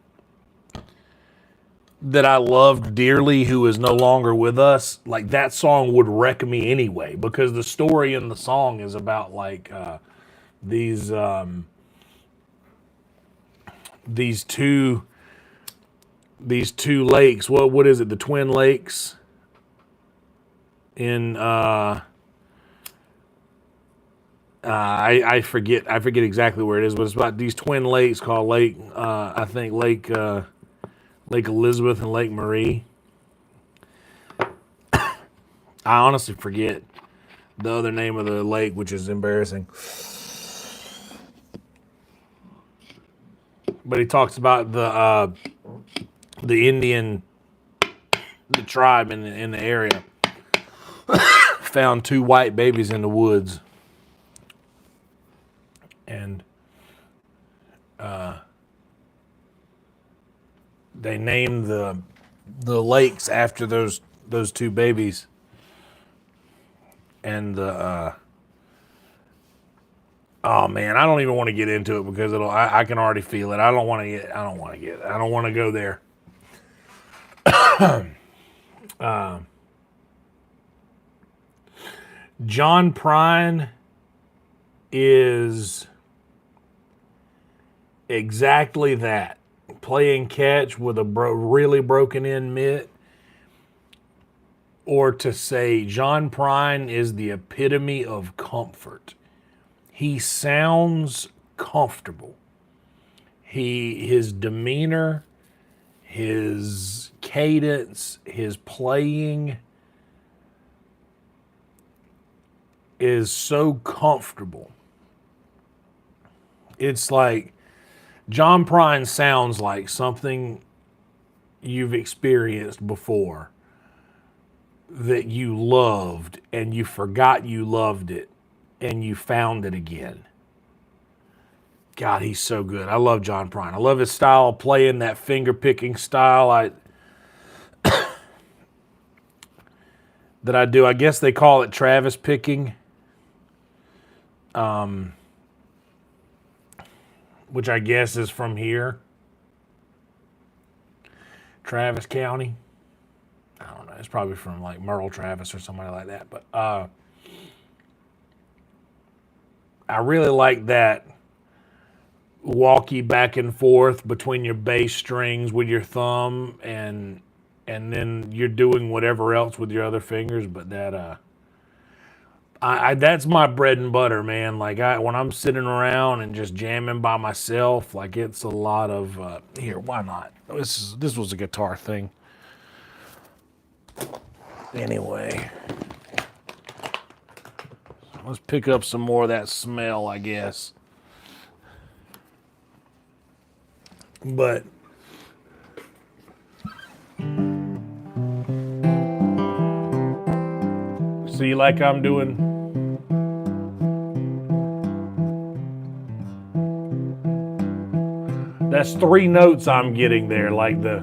that I loved dearly who is no longer with us, like that song would wreck me anyway, because the story in the song is about like these these two lakes. What is it? The Twin Lakes in I forget exactly where it is, but it's about these twin lakes called Lake I think Lake Elizabeth and Lake Marie. I honestly forget the other name of the lake, which is embarrassing. But he talks about the Indian, the tribe in the area found two white babies in the woods, and they named the lakes after those two babies. And oh man, I don't even want to get into it because I can already feel it. I don't want to go there. John Prine is exactly that. Playing catch with a really broken in mitt. Or to say John Prine is the epitome of comfort. He sounds comfortable. His demeanor, his cadence, his playing is so comfortable. It's like John Prine sounds like something you've experienced before that you loved and you forgot you loved it and you found it again. God, he's so good. I love John Prine. I love his style of playing, that finger picking style that I do. I guess they call it Travis picking, which I guess is from here, Travis County. I don't know. It's probably from like Merle Travis or somebody like that. But I really like that walkie back and forth between your bass strings with your thumb and then you're doing whatever else with your other fingers. But that that's my bread and butter, man. Like when I'm sitting around and just jamming by myself, like it's a lot of here. Why not? This was a guitar thing. Anyway, let's pick up some more of that smell, I guess. But see, like I'm doing. That's 3 notes I'm getting there, like the.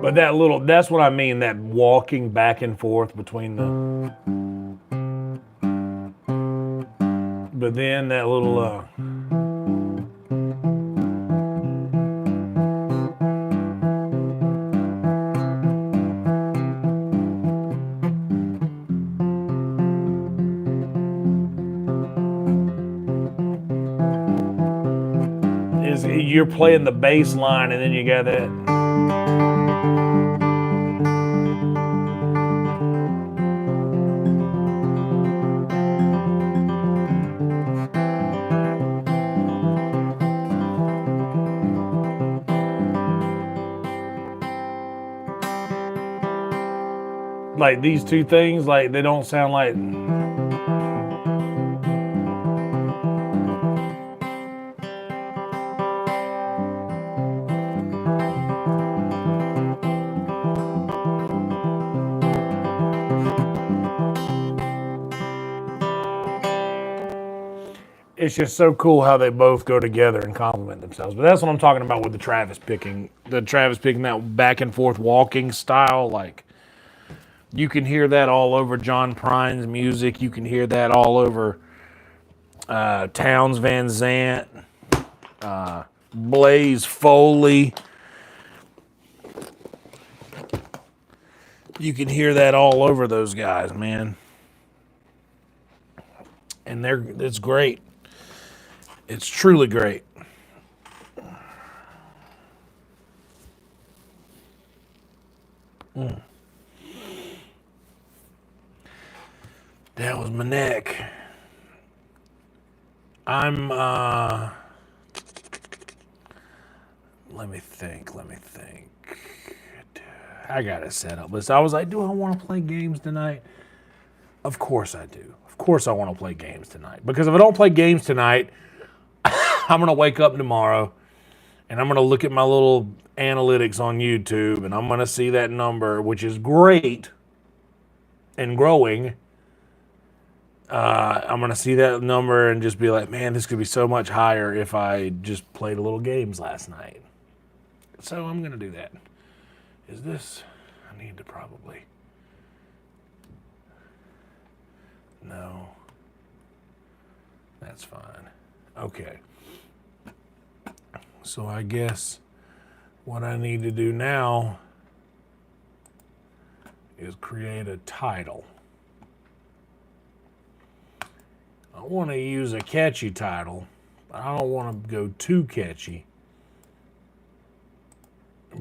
But that's what I mean, that walking back and forth between the. But then that little. You're playing the bass line and then you got that. Like these two things, like they don't sound like. it's just so cool how they both go together and complement themselves. But that's what I'm talking about with the Travis picking that back and forth walking style. Like, you can hear that all over John Prine's music. You can hear that all over Towns Van Zandt, Blaze Foley. You can hear that all over those guys, man. And it's great. It's truly great. That was my neck. I'm let me think. I got it set up. Listen, I was like, do I want to play games tonight? Of course I do. Of course I want to play games tonight. Because if I don't play games tonight, I'm going to wake up tomorrow and I'm going to look at my little analytics on YouTube and I'm going to see that number, which is great and growing. I'm going to see that number and just be like, man, this could be so much higher if I just played a little games last night. So I'm going to do that. Is this? I need to probably. No. That's fine. Okay. So I guess what I need to do now is create a title. I want to use a catchy title, but I don't want to go too catchy.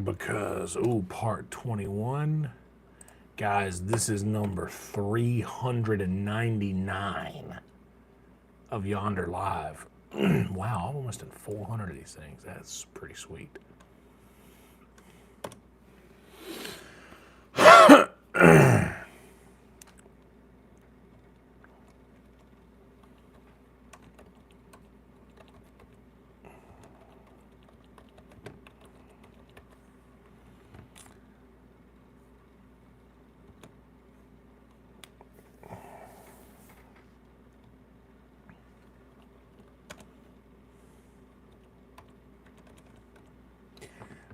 Because, part 21. Guys, this is number 399 of Yonder Live. Wow, I've almost done 400 of these things. That's pretty sweet.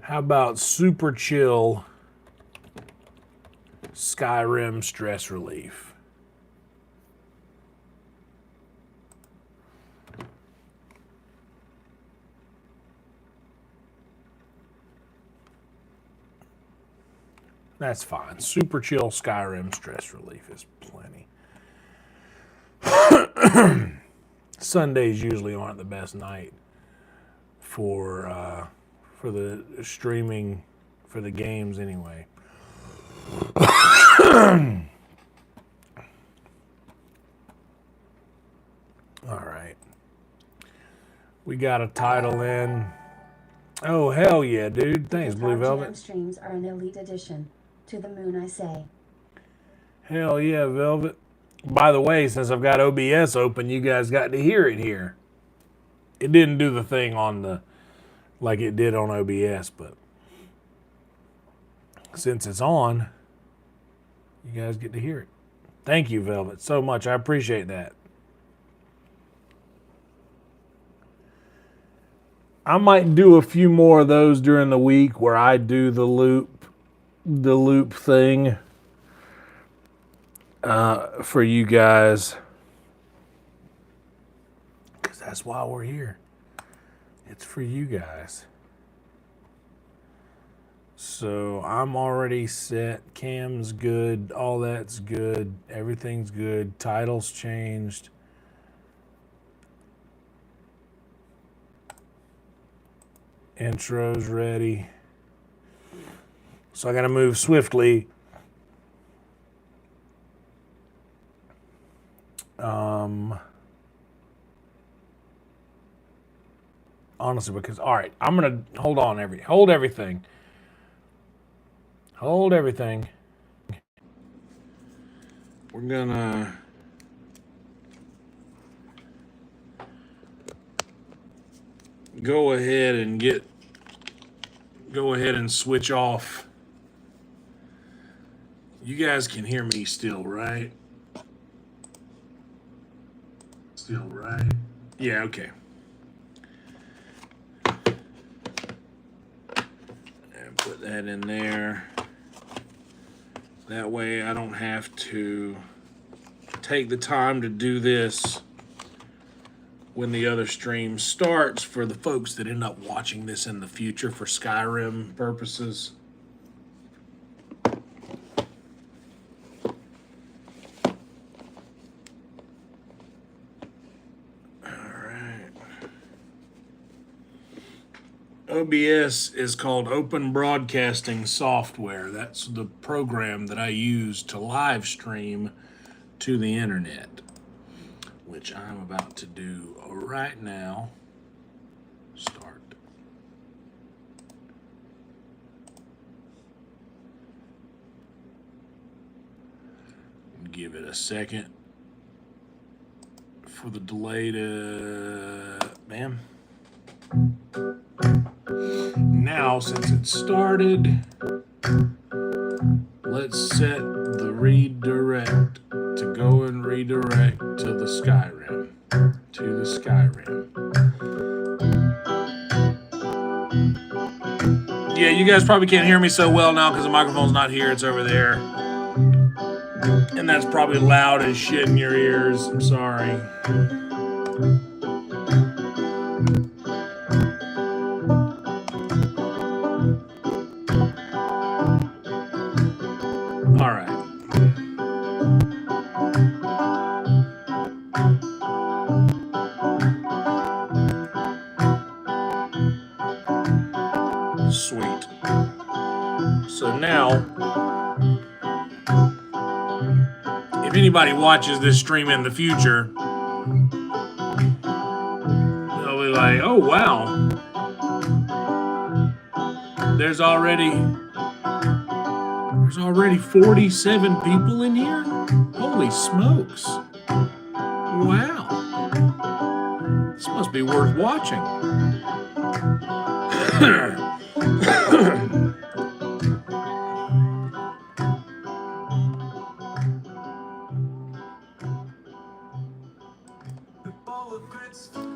How about super chill Skyrim stress relief? That's fine. Super chill Skyrim stress relief is plenty. Sundays usually aren't the best night for the streaming for the games anyway. All right. We got a title in. Oh, hell yeah, dude. Thanks, Blue Velvet. Streams are an elite addition. To the moon, I say. Hell yeah, Velvet. By the way, since I've got OBS open, you guys got to hear it here. It didn't do the thing on the like it did on OBS, but since it's on, you guys get to hear it. Thank you, Velvet, so much. I appreciate that. I might do a few more of those during the week where I do the loop thing for you guys, because that's why we're here. It's for you guys. So I'm already set. Cam's good. All that's good. Everything's good. Title's changed. Intro's ready. So I got to move swiftly. Honestly, because, all right, I'm going to hold everything. Hold everything. We're going to go ahead and switch off. You guys can hear me still, right? Still, right? Yeah, okay. And put that in there. That way I don't have to take the time to do this when the other stream starts for the folks that end up watching this in the future for Skyrim purposes. OBS is called Open Broadcasting Software. That's the program that I use to live stream to the internet, which I'm about to do right now. Start. Give it a second for the delay to, bam. Now, since it started, let's set the redirect to go and redirect to the Skyrim. Yeah, you guys probably can't hear me so well now because the microphone's not here, it's over there. And that's probably loud as shit in your ears. I'm sorry. All right. Sweet. So now, if anybody watches this stream in the future, they'll be like, oh wow, there's already 47 people in here? Holy smokes. Wow. This must be worth watching.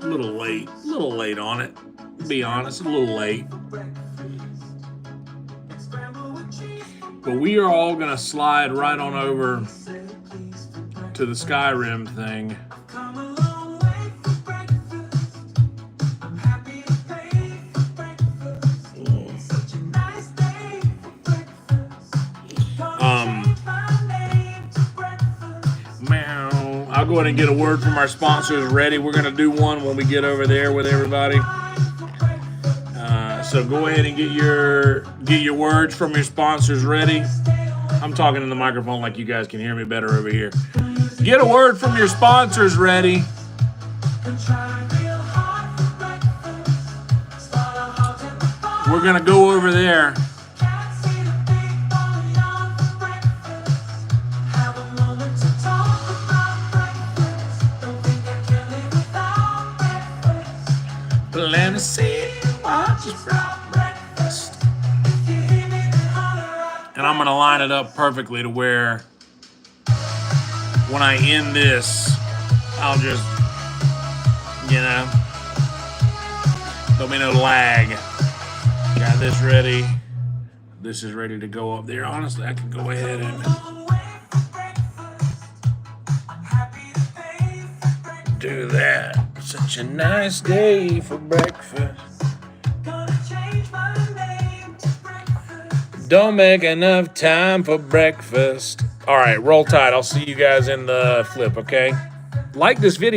A little late on it. To be honest, a little late. But we are all gonna slide right on over to the Skyrim thing. I'll go ahead and get a word from our sponsors ready. We're gonna do one when we get over there with everybody. So go ahead and get your words from your sponsors ready. I'm talking in the microphone like you guys can hear me better over here. Get a word from your sponsors ready. We're gonna go over there. Let me see what's breakfast. And I'm gonna line it up perfectly to where when I end this, I'll just, there'll be no lag. Got this ready. This is ready to go up there. Honestly, I can go ahead and do that. Such a nice day for breakfast. Don't make enough time for breakfast. All right, roll tide. I'll see you guys in the flip, okay? Like this video.